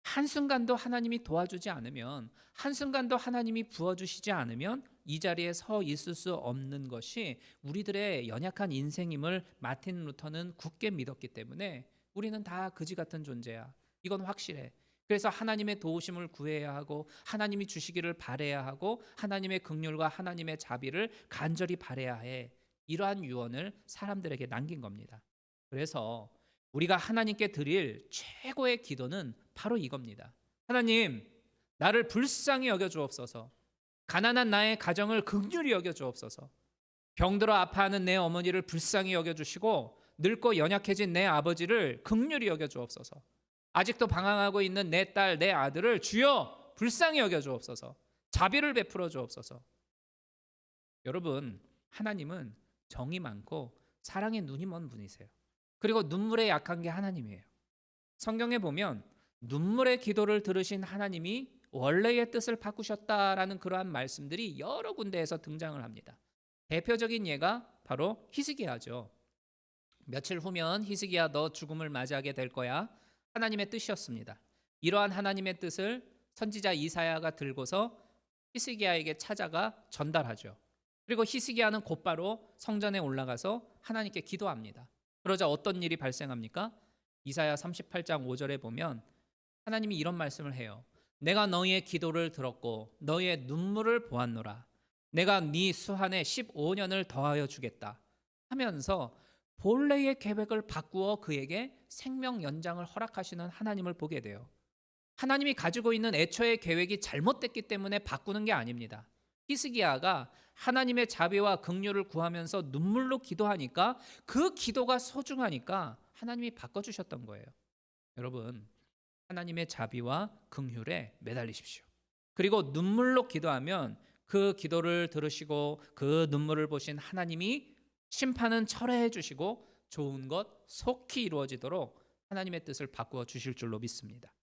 Speaker 3: 한순간도 하나님이 도와주지 않으면, 한순간도 하나님이 부어주시지 않으면 이 자리에 서 있을 수 없는 것이 우리들의 연약한 인생임을 마틴 루터는 굳게 믿었기 때문에 우리는 다 그지 같은 존재야. 이건 확실해. 그래서 하나님의 도우심을 구해야 하고 하나님이 주시기를 바라야 하고 하나님의 긍휼과 하나님의 자비를 간절히 바라야 해. 이러한 유언을 사람들에게 남긴 겁니다. 그래서 우리가 하나님께 드릴 최고의 기도는 바로 이겁니다. 하나님, 나를 불쌍히 여겨 주옵소서. 가난한 나의 가정을 긍휼히 여겨 주옵소서. 병들어 아파하는 내 어머니를 불쌍히 여겨 주시고 늙고 연약해진 내 아버지를 긍휼히 여겨 주옵소서. 아직도 방황하고 있는 내 딸, 내 아들을 주여 불쌍히 여겨 주옵소서. 자비를 베풀어 주옵소서. 여러분, 하나님은 정이 많고 사랑의 눈이 먼 분이세요. 그리고 눈물에 약한 게 하나님이에요. 성경에 보면 눈물의 기도를 들으신 하나님이 원래의 뜻을 바꾸셨다라는 그러한 말씀들이 여러 군데에서 등장을 합니다. 대표적인 예가 바로 히스기야죠. 며칠 후면 히스기야 너 죽음을 맞이하게 될 거야. 하나님의 뜻이었습니다. 이러한 하나님의 뜻을 선지자 이사야가 들고서 히스기야에게 찾아가 전달하죠. 그리고 히스기야는 곧바로 성전에 올라가서 하나님께 기도합니다. 그러자 어떤 일이 발생합니까? 이사야 38장 5절에 보면 하나님이 이런 말씀을 해요. 내가 너희의 기도를 들었고 너희의 눈물을 보았노라. 내가 네 수한에 15년을 더하여 주겠다 하면서 본래의 계획을 바꾸어 그에게 생명 연장을 허락하시는 하나님을 보게 돼요. 하나님이 가지고 있는 애초의 계획이 잘못됐기 때문에 바꾸는 게 아닙니다. 히스기야가 하나님의 자비와 긍휼을 구하면서 눈물로 기도하니까 그 기도가 소중하니까 하나님이 바꿔주셨던 거예요. 여러분, 하나님의 자비와 긍휼에 매달리십시오. 그리고 눈물로 기도하면 그 기도를 들으시고 그 눈물을 보신 하나님이 심판은 철회해 주시고 좋은 것 속히 이루어지도록 하나님의 뜻을 바꾸어 주실 줄로 믿습니다.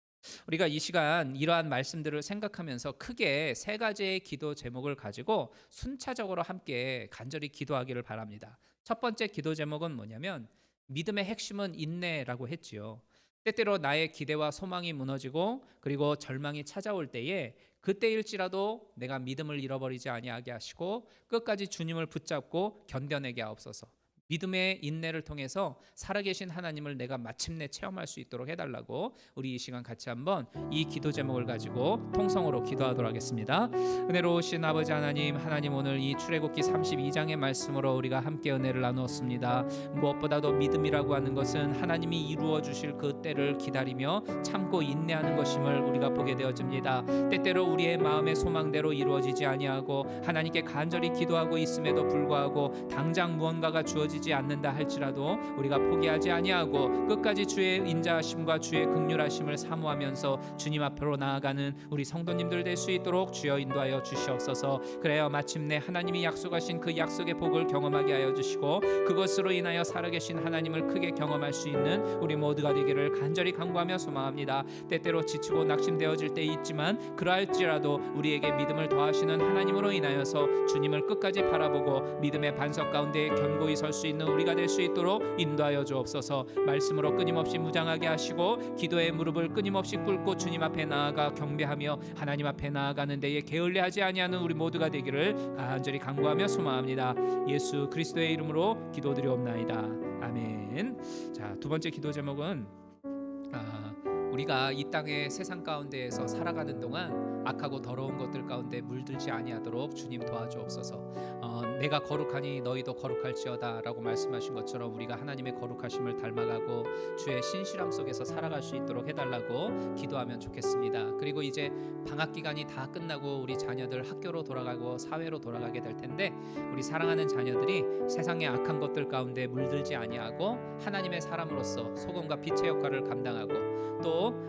Speaker 3: 우리가 이 시간 이러한 말씀들을 생각하면서 크게 세 가지의 기도 제목을 가지고 순차적으로 함께 간절히 기도하기를 바랍니다. 첫 번째 기도 제목은 뭐냐면 믿음의 핵심은 인내라고 했지요. 때때로 나의 기대와 소망이 무너지고 그리고 절망이 찾아올 때에 그때일지라도 내가 믿음을 잃어버리지 아니하게 하시고 끝까지 주님을 붙잡고 견뎌내게 하옵소서. 믿음의 인내를 통해서 살아계신 하나님을 내가 마침내 체험할 수 있도록 해달라고 우리 이 시간 같이 한번 이 기도 제목을 가지고 통성으로 기도하도록 하겠습니다. 은혜로우신 아버지 하나님, 하나님 오늘 이 출애굽기 32장의 말씀으로 우리가 함께 은혜를 나누었습니다. 무엇보다도 믿음이라고 하는 것은 하나님이 이루어 주실 그 때를 기다리며 참고 인내하는 것임을 우리가 보게 되어집니다. 때때로 우리의 마음의 소망대로 이루어지지 아니하고 하나님께 간절히 기도하고 있음에도 불구하고 당장 무언가가 주어지지 않는다 할지라도 우리가 포기하지 아니하고 끝까지 주의 인자하심과 주의 긍휼하심을 사모하면서 주님 앞으로 나아가는 우리 성도님들 될 수 있도록 주여 인도하여 주시옵소서. 그래야 마침내 하나님이 약속하신 그 약속의 복을 경험하게 하여 주시고 그것으로 인하여 살아계신 하나님을 크게 경험할 수 있는 우리 모두가 되기를 간절히 간구하며 소망합니다. 때때로 지치고 낙심되어질 때 있지만 그러할지라도 우리에게 믿음을 더하시는 하나님으로 인하여서 주님을 끝까지 바라보고 믿음의 반석 가운데 견고히 설 수 있는 우리가 될 수 있도록 인도하여 주옵소서. 말씀으로 끊임없이 무장하게 하시고 기도의 무릎을 끊임없이 꿇고 주님 앞에 나아가 경배하며 하나님 앞에 나아가는 데에 게을리하지 아니하는 우리 모두가 되기를 간절히 간구하며 소망합니다. 예수 그리스도의 이름으로 기도드리옵나이다. 아멘. 자, 두 번째 기도 제목은 우리가 이 땅의 세상 가운데에서 살아가는 동안 악하고 더러운 것들 가운데 물들지 아니하도록 주님 도와주옵소서. 내가 거룩하니 너희도 거룩할지어다 라고 말씀하신 것처럼 우리가 하나님의 거룩하심을 닮아가고 주의 신실함 속에서 살아갈 수 있도록 해달라고 기도하면 좋겠습니다. 그리고 이제 방학 기간이 다 끝나고 우리 자녀들 학교로 돌아가고 사회로 돌아가게 될 텐데 우리 사랑하는 자녀들이 세상의 악한 것들 가운데 물들지 아니하고 하나님의 사람으로서 소금과 빛의 역할을 감당하고 또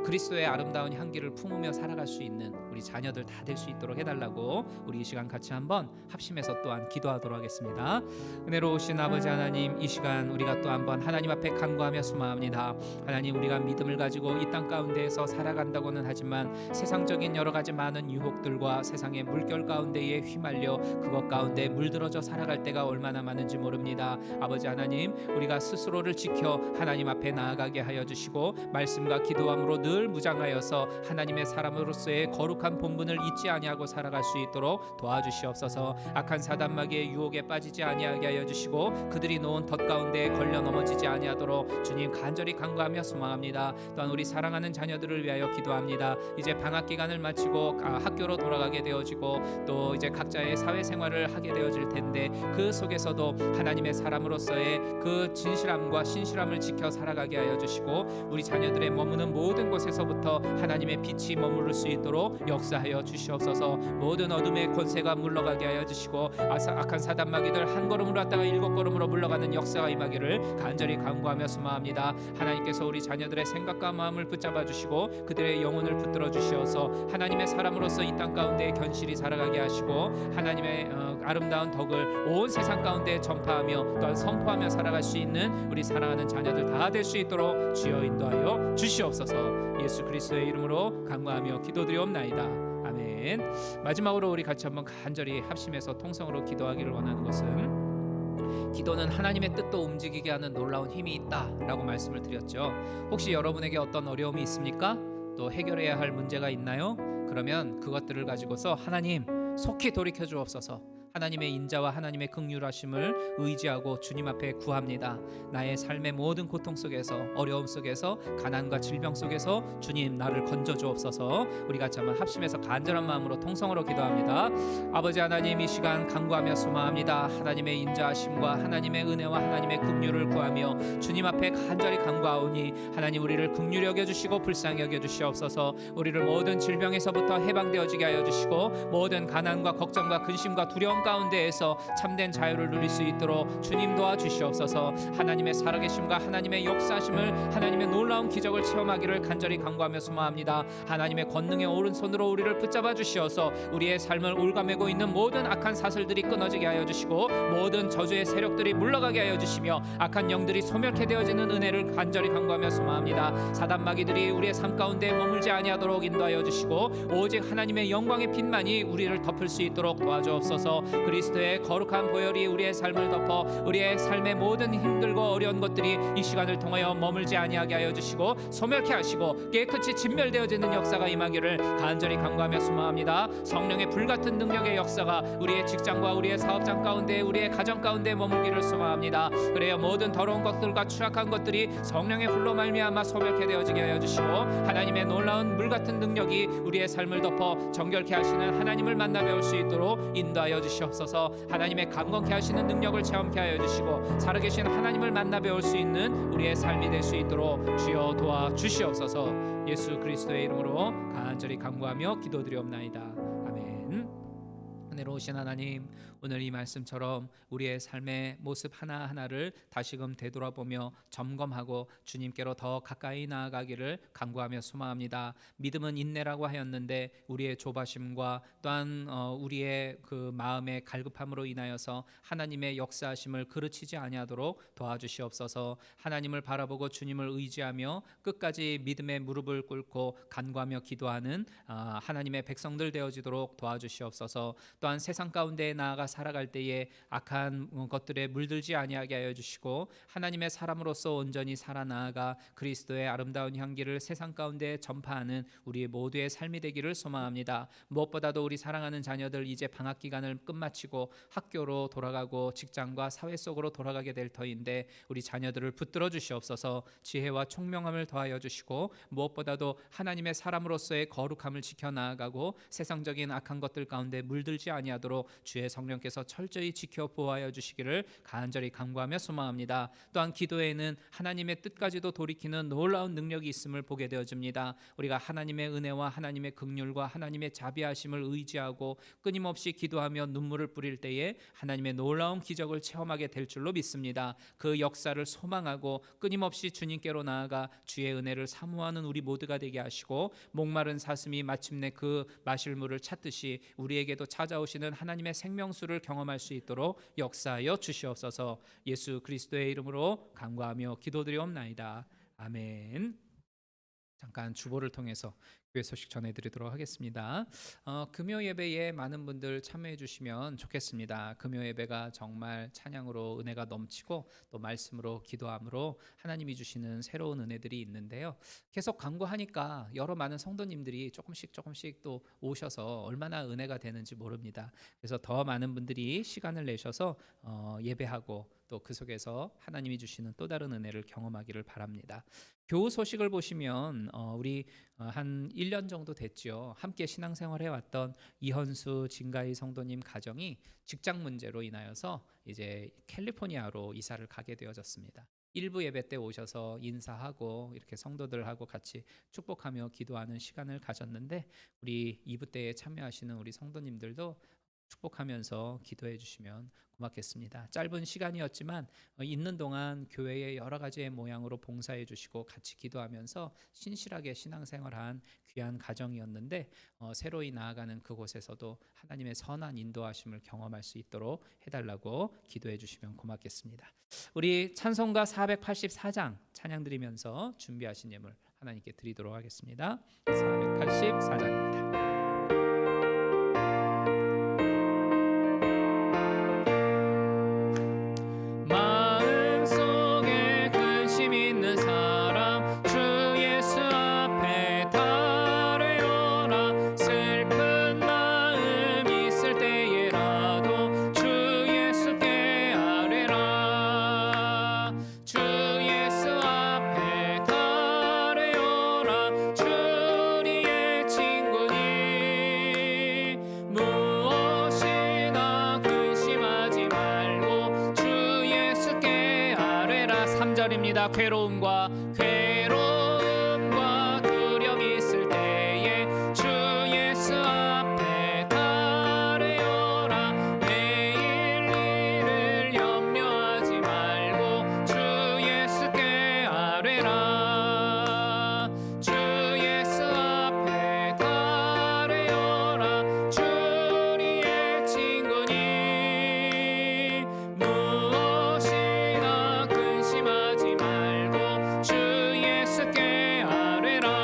Speaker 3: 그리스도의 아름다운 향기를 품으며 살아갈 수 있는 우리 자녀들 다 될 수 있도록 해달라고 우리 이 시간 같이 한번 합심해서 또한 기도하도록 하겠습니다. 은혜로우신 아버지 하나님, 이 시간 우리가 또 한번 하나님 앞에 간구하며 수마합니다. 하나님, 우리가 믿음을 가지고 이 땅 가운데에서 살아간다고는 하지만 세상적인 여러 가지 많은 유혹들과 세상의 물결 가운데에 휘말려 그것 가운데 물들어져 살아갈 때가 얼마나 많은지 모릅니다. 아버지 하나님, 우리가 스스로를 지켜 하나님 앞에 나아가게 하여 주시고 말씀과 기도함으로 늘 무장하여서 하나님의 사람으로서의 거룩한 본분을 잊지 아니하고 살아갈 수 있도록 도와주시옵소서. 악한 사단마귀의 유혹에 빠지지 아니하게 하여 주시고 그들이 놓은 덫 가운데 걸려 넘어지지 아니하도록 주님 간절히 간구하며 소망합니다. 또한 우리 사랑하는 자녀들을 위하여 기도합니다. 이제 방학 기간을 마치고 학교로 돌아가게 되어지고 또 이제 각자의 사회생활을 하게 되어질 텐데 그 속에서도 하나님의 사람으로서의 그 진실함과 신실함을 지켜 살아가게 하여 주시고 우리 자녀들의 머무는 모든 곳에서부터 하나님의 빛이 머무를 수 있도록 역사하여 주시옵소서. 모든 어둠의 권세가 물러가게 하여 주시고 악한 사단마귀들 한 걸음으로 왔다가 7걸음으로 물러가는 역사가 임하기를 간절히 간구하며 수마합니다. 하나님께서 우리 자녀들의 생각과 마음을 붙잡아 주시고 그들의 영혼을 붙들어 주시어서 하나님의 사람으로서 이 땅 가운데 견실히 살아가게 하시고 하나님의 아름다운 덕을 온 세상 가운데 전파하며 또한 선포하며 살아갈 수 있는 우리 사랑하는 자녀들 다 될 수 있도록 주여 인도하여 주시옵소서. 예수 그리스도의 이름으로 간구하며 기도드리옵나이다. 아멘. 마지막으로 우리 같이 한번 간절히 합심해서 통성으로 기도하기를 원하는 것은, 기도는 하나님의 뜻도 움직이게 하는 놀라운 힘이 있다라고 말씀을 드렸죠. 혹시 여러분에게 어떤 어려움이 있습니까? 또 해결해야 할 문제가 있나요? 그러면 그것들을 가지고서 하나님 속히 돌이켜 주옵소서. 하나님의 인자와 하나님의 긍휼하심을 의지하고 주님 앞에 구합니다. 나의 삶의 모든 고통 속에서, 어려움 속에서, 가난과 질병 속에서 주님 나를 건져 주옵소서. 우리 같이 한번 합심해서 간절한 마음으로 통성으로 기도합니다. 아버지 하나님, 이 시간 간구하며 소망합니다. 하나님의 인자하심과 하나님의 은혜와 하나님의 긍휼을 구하며 주님 앞에 간절히 간구하오니 하나님 우리를 긍휼히 여겨주시고 불쌍히 여겨주시옵소서. 우리를 모든 질병에서부터 해방되어지게 하여 주시고 모든 가난과 걱정과 근심과 두려움 가운데에서 참된 자유를 누릴 수 있도록 주님 도와주시옵소서. 하나님의 살아계심과 하나님의 역사심을, 하나님의 놀라운 기적을 체험하기를 간절히 간구하며 소망합니다. 하나님의 권능의 오른손으로 우리를 붙잡아 주시어서 우리의 삶을 올가매고 있는 모든 악한 사슬들이 끊어지게 하여 주시고 모든 저주의 세력들이 물러가게 하여 주시며 악한 영들이 소멸케 되어지는 은혜를 간절히 간구하며 소망합니다. 사단마귀들이 우리의 삶 가운데 머물지 아니하도록 인도하여 주시고 오직 하나님의 영광의 빛만이 우리를 덮을 수 있도록 도와주옵소서. 그리스도의 거룩한 보혈이 우리의 삶을 덮어 우리의 삶의 모든 힘들고 어려운 것들이 이 시간을 통하여 머물지 아니하게 하여 주시고 소멸케 하시고 깨끗이 진멸되어지는 역사가 임하기를 간절히 간구하며 소망합니다. 성령의 불같은 능력의 역사가 우리의 직장과 우리의 사업장 가운데, 우리의 가정 가운데 머물기를 소망합니다. 그래야 모든 더러운 것들과 추악한 것들이 성령의 홀로 말미암아 소멸케 되어지게 하여 주시고 하나님의 놀라운 물같은 능력이 우리의 삶을 덮어 정결케 하시는 하나님을 만나 배울 수 있도록 인도하여 주시옵소서. 하나님의 강건케 하시는 능력을 체험케 하여 주시고 살아계신 하나님을 만나 배울 수 있는 우리의 삶이 될 수 있도록 주여 도와주시옵소서. 예수 그리스도의 이름으로 간절히 간구하며 기도드리옵나이다. 아멘. 은혜로우신 하나님, 오늘 이 말씀처럼 우리의 삶의 모습 하나하나를 다시금 되돌아보며 점검하고 주님께로 더 가까이 나아가기를 간구하며 소망합니다. 믿음은 인내라고 하였는데 우리의 조바심과 또한 우리의 그 마음의 갈급함으로 인하여서 하나님의 역사하심을 그르치지 아니하도록 도와주시옵소서. 하나님을 바라보고 주님을 의지하며 끝까지 믿음의 무릎을 꿇고 간구하며 기도하는 하나님의 백성들 되어지도록 도와주시옵소서. 또한 세상 가운데 나아가 살아갈 때에 악한 것들에 물들지 아니하게 하여 주시고 하나님의 사람으로서 온전히 살아나아가 그리스도의 아름다운 향기를 세상 가운데 전파하는 우리 모두의 삶이 되기를 소망합니다. 무엇보다도 우리 사랑하는 자녀들 이제 방학 기간을 끝마치고 학교로 돌아가고 직장과 사회 속으로 돌아가게 될 터인데 우리 자녀들을 붙들어 주시옵소서. 지혜와 총명함을 더하여 주시고 무엇보다도 하나님의 사람으로서의 거룩함을 지켜나아가고 세상적인 악한 것들 가운데 물들지 아니하도록 주의 성령께서 철저히 지켜 보호하여 주시기를 간절히 간구하며 소망합니다. 또한 기도에는 하나님의 뜻까지도 돌이키는 놀라운 능력이 있음을 보게 되어집니다. 우리가 하나님의 은혜와 하나님의 긍휼과 하나님의 자비하심을 의지하고 끊임없이 기도하며 눈물을 뿌릴 때에 하나님의 놀라운 기적을 체험하게 될 줄로 믿습니다. 그 역사를 소망하고 끊임없이 주님께로 나아가 주의 은혜를 사모하는 우리 모두가 되게 하시고 목마른 사슴이 마침내 그 마실 물을 찾듯이 우리에게도 찾아올 찾아오시는 하나님의 생명수를 경험할 수 있도록 역사하여 주시옵소서. 예수 그리스도의 이름으로 간구하며 기도드리옵나이다. 아멘. 잠깐 주보를 통해서 교회 소식 전해드리도록 하겠습니다. 금요 예배에 많은 분들 참여해 주시면 좋겠습니다. 금요 예배가 정말 찬양으로 은혜가 넘치고 또 말씀으로 기도함으로 하나님이 주시는 새로운 은혜들이 있는데요. 계속 간구하니까 여러 많은 성도님들이 조금씩 또 오셔서 얼마나 은혜가 되는지 모릅니다. 그래서 더 많은 분들이 시간을 내셔서 예배하고 또 그 속에서 하나님이 주시는 또 다른 은혜를 경험하기를 바랍니다. 교우 소식을 보시면 우리 한 1년 정도 됐죠. 함께 신앙생활 해왔던 이현수 진가희 성도님 가정이 직장 문제로 인하여서 이제 캘리포니아로 이사를 가게 되어졌습니다. 일부 예배 때 오셔서 인사하고 이렇게 성도들하고 같이 축복하며 기도하는 시간을 가졌는데 우리 2부 때에 참여하시는 우리 성도님들도 축복하면서 기도해 주시면 고맙겠습니다. 짧은 시간이었지만 있는 동안 교회의 여러 가지의 모양으로 봉사해 주시고 같이 기도하면서 신실하게 신앙생활한 귀한 가정이었는데 새로이 나아가는 그곳에서도 하나님의 선한 인도하심을 경험할 수 있도록 해달라고 기도해 주시면 고맙겠습니다. 우리 찬송가 484장 찬양 드리면서 준비하신 예물 하나님께 드리도록 하겠습니다. 484장입니다. 괴로움과 두려움이 있을 때에 주 예수 앞에 달려라. 내일 일을 염려하지 말고 주 예수께 아뢰라. 주 예수 앞에 달려라. 주 우리의 친구니 무엇이나 근심하지 말고 주 예수께 아뢰라.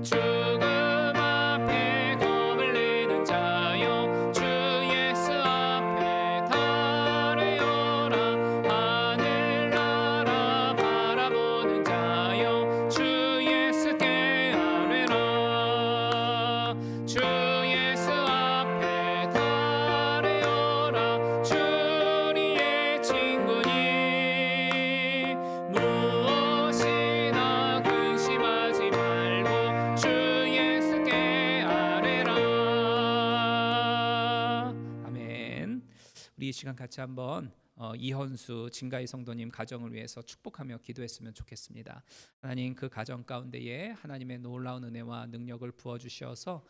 Speaker 3: 죽음 앞에 겁을 내는 자여 주 예수 앞에 달려라. 하늘나라 바라보는 자여 주 예수께 아뢰라. 주 예수 앞에 달려라. 주 우리의 친구니 무엇이나 근심하지 말고 주 예수께 아뢰라. 아멘. 우리 이 시간 같이 한번 이현수 진가희 성도님 가정을 위해서 축복하며 기도했으면 좋겠습니다. 하나님, 그 가정 가운데에 하나님의 놀라운 은혜와 능력을 부어주셔서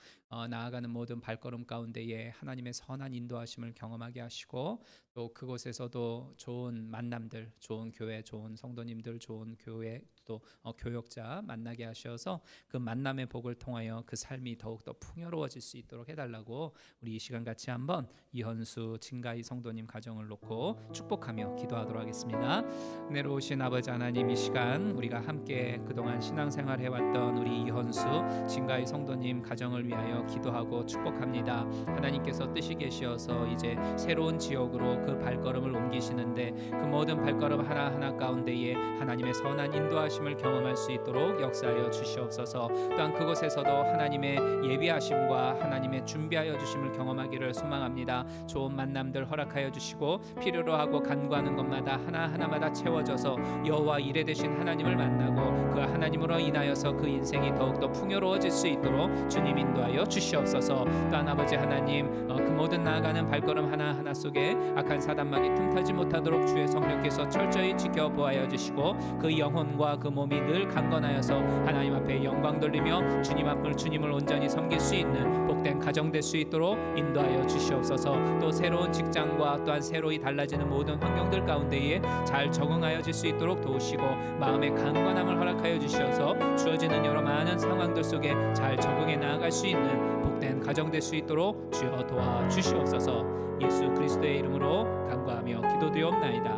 Speaker 3: 나아가는 모든 발걸음 가운데에 하나님의 선한 인도하심을 경험하게 하시고 또 그곳에서도 좋은 만남들, 좋은 교회, 좋은 성도님들, 좋은 교회 또 교역자 만나게 하셔서 그 만남의 복을 통하여 그 삶이 더욱더 풍요로워질 수 있도록 해달라고 우리 이 시간 같이 한번 이현수 진가희 성도님 가정을 놓고 축복하며 기도하도록 하겠습니다. 은혜로우신 아버지 하나님, 이 시간 우리가 함께 그동안 신앙생활 해왔던 우리 이현수 진가희 성도님 가정을 위하여 기도하고 축복합니다. 하나님께서 뜻이 계시어서 이제 새로운 지역으로 그 발걸음을 옮기시는데 그 모든 발걸음 하나하나 가운데에 하나님의 선한 인도하심을 경험할 수 있도록 역사하여 주시옵소서. 또한 그곳에서도 하나님의 예비하심과 하나님의 준비하여 주심을 경험하기를 소망합니다. 좋은 만남들 허락하여 주시고 필요로 하고 간구하는 것마다 하나하나마다 채워져서 여호와 이레 되신 하나님을 만나고 그 하나님으로 인하여서 그 인생이 더욱더 풍요로워질 수 있도록 주님 인도하여 주시옵소서. 또한 아버지 하나님, 그 모든 나아가는 발걸음 하나하나 속에 악한 사단막이 틈타지 못하도록 주의 성령께서 철저히 지켜보아여 주시고 그 영혼과 그 몸이 늘 강건하여서 하나님 앞에 영광 돌리며 주님을 온전히 섬길 수 있는 복된 가정 될 수 있도록 인도하여 주시옵소서. 또 새로운 직장과 또한 새로이 달라지는 모든 환경들 가운데에 잘 적응하여질 수 있도록 도우시고 마음의 강건함을 허락하여 주셔서 주어지는 여러 많은 상황들 속에 잘 적응해 나아갈 수 있는 복된 가정 될 수 있도록 주여 도와주시옵소서. 예수 그리스도의 이름으로 간구하며 기도드리옵나이다.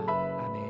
Speaker 3: 아멘.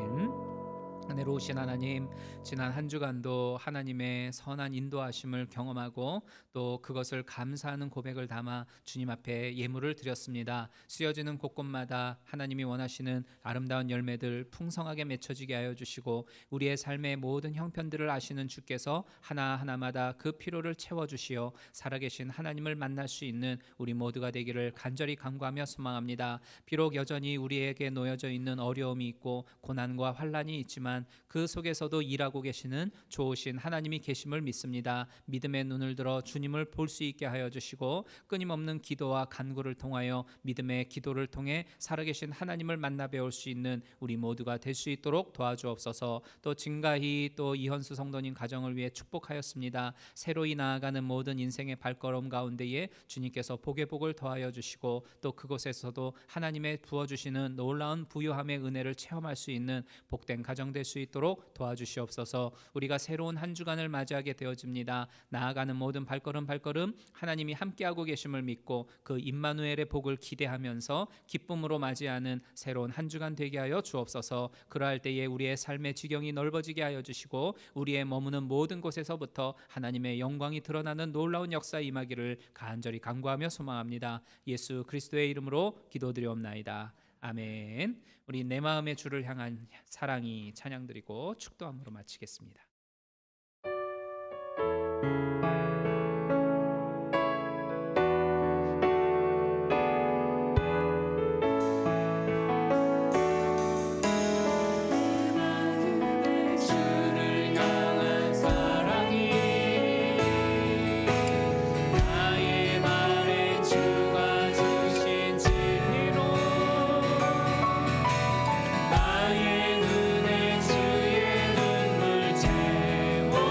Speaker 3: 은혜로우신 하나님, 지난 한 주간도 하나님의 선한 인도하심을 경험하고 또 그것을 감사하는 고백을 담아 주님 앞에 예물을 드렸습니다. 쓰여지는 곳곳마다 하나님이 원하시는 아름다운 열매들 풍성하게 맺혀지게 하여 주시고 우리의 삶의 모든 형편들을 아시는 주께서 하나하나마다 그 필요를 채워주시어 살아계신 하나님을 만날 수 있는 우리 모두가 되기를 간절히 간구하며 소망합니다. 비록 여전히 우리에게 놓여져 있는 어려움이 있고 고난과 환난이 있지만 그 속에서도 일하고 계시는 좋으신 하나님이 계심을 믿습니다. 믿음의 눈을 들어 주님을 볼 수 있게 하여 주시고 끊임없는 기도와 간구를 통하여 믿음의 기도를 통해 살아계신 하나님을 만나 배울 수 있는 우리 모두가 될 수 있도록 도와주옵소서. 또 진가히 또 이현수 성도님 가정을 위해 축복하였습니다. 새로이 나아가는 모든 인생의 발걸음 가운데에 주님께서 복의 복을 더하여 주시고 또 그곳에서도 하나님의 부어주시는 놀라운 부유함의 은혜를 체험할 수 있는 복된 가정 될 수 있도록 도와주시옵소서. 우리가 새로운 한 주간을 맞이하게 되어집니다. 나아가는 모든 발걸음 하나님이 함께하고 계심을 믿고 그 임마누엘의 복을 기대하면서 기쁨으로 맞이하는 새로운 한 주간 되게 하여 주옵소서. 그러할 때에 우리의 삶의 지경이 넓어지게 하여 주시고 우리의 머무는 모든 곳에서부터 하나님의 영광이 드러나는 놀라운 역사 임하기를 간절히 간구하며 소망합니다. 예수 그리스도의 이름으로 기도드리옵나이다. 아멘. 우리 내 마음의 주를 향한 사랑이 찬양드리고 축도함으로 마치겠습니다. 주를 향한 사랑이 나의 말에 주가 주신 진리로 나의 눈에 주의 눈물 채워주소서.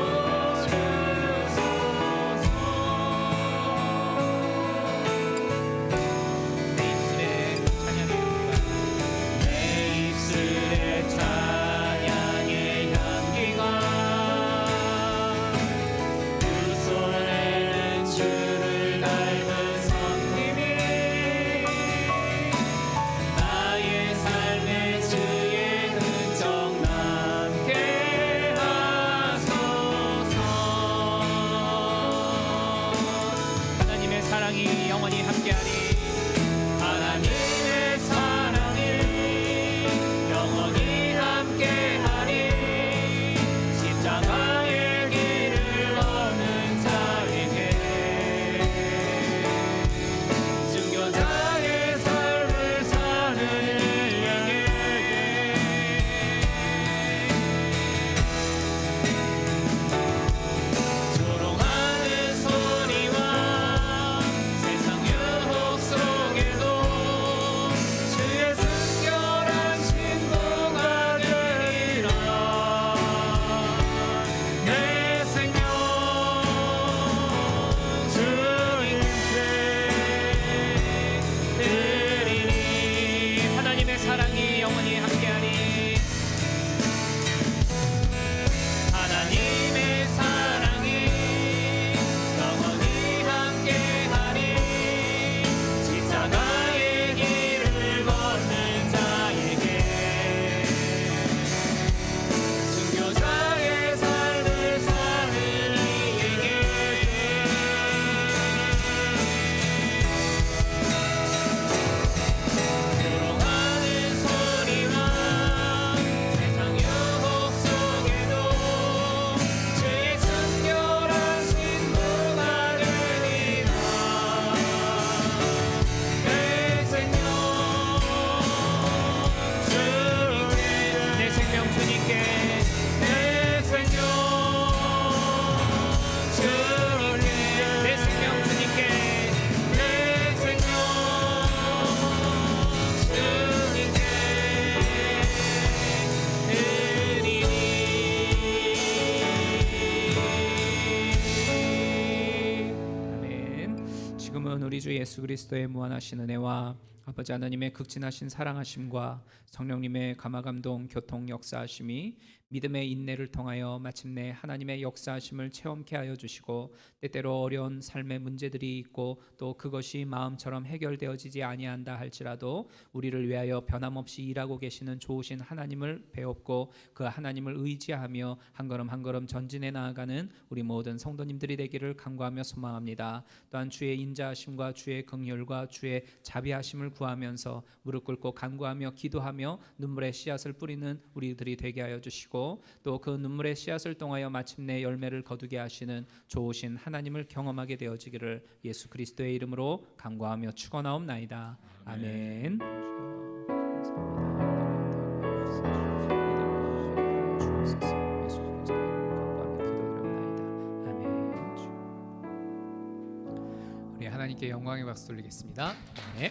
Speaker 3: 내 입술에 찬양의 향기가 두 손에는 주를 닮은 성님이 나의 삶에 주의 흔적 남게 하소서. 하나님의 사랑이 영원히 함께하리. 하나님의 사랑이 영원히 함께하리. 십자가의 길을 걷는 자에게 순교자의 삶을 사는 이에게 조롱하는 소리와 세상 유혹 속에도 주의 순결한 신부가 되리라. 내 생명 주님께 드리니. 하나님의 사랑이 영원히 함께하리. 하나님의 사랑이 영원히 함께하리. 십자가의 길을 걷는 자에게 순교자의 삶을 사는 이에게 조롱하는 소리와 세상 유혹 속에도 주의 순결한 신부가 되리라. 내 생명 주님께 내 생명 주님께 내 생명 주님께 내 생명 주님께 내 생명 주님께 드리니. 아멘. 지금은 우리 주 예수 그리스도의 무한하신 은혜와 아버지 하나님의 극진하신 사랑하심과 성령님의 감화감동 교통 역사하심이 믿음의 인내를 통하여 마침내 하나님의 역사하심을 체험케 하여 주시고 때때로 어려운 삶의 문제들이 있고 또 그것이 마음처럼 해결되어지지 아니한다 할지라도 우리를 위하여 변함없이 일하고 계시는 좋으신 하나님을 배웠고 그 하나님을 의지하며 한 걸음 한 걸음 전진해 나아가는 우리 모든 성도님들이 되기를 간구하며 소망합니다. 또한 주의 인자하심과 주의 긍휼과 주의 자비하심을 구하면서 무릎 꿇고 간구하며 기도하며 눈물의 씨앗을 뿌리는 우리들이 되게 하여 주시고 또 그 눈물의 씨앗을 통하여 마침내 열매를 거두게 하시는 좋으신 하나님을 경험하게 되어지기를 예수 그리스도의 이름으로 간구하며 축원하옵나이다. 아멘. 우리 하나님께 영광의 박수 돌리겠습니다. 네.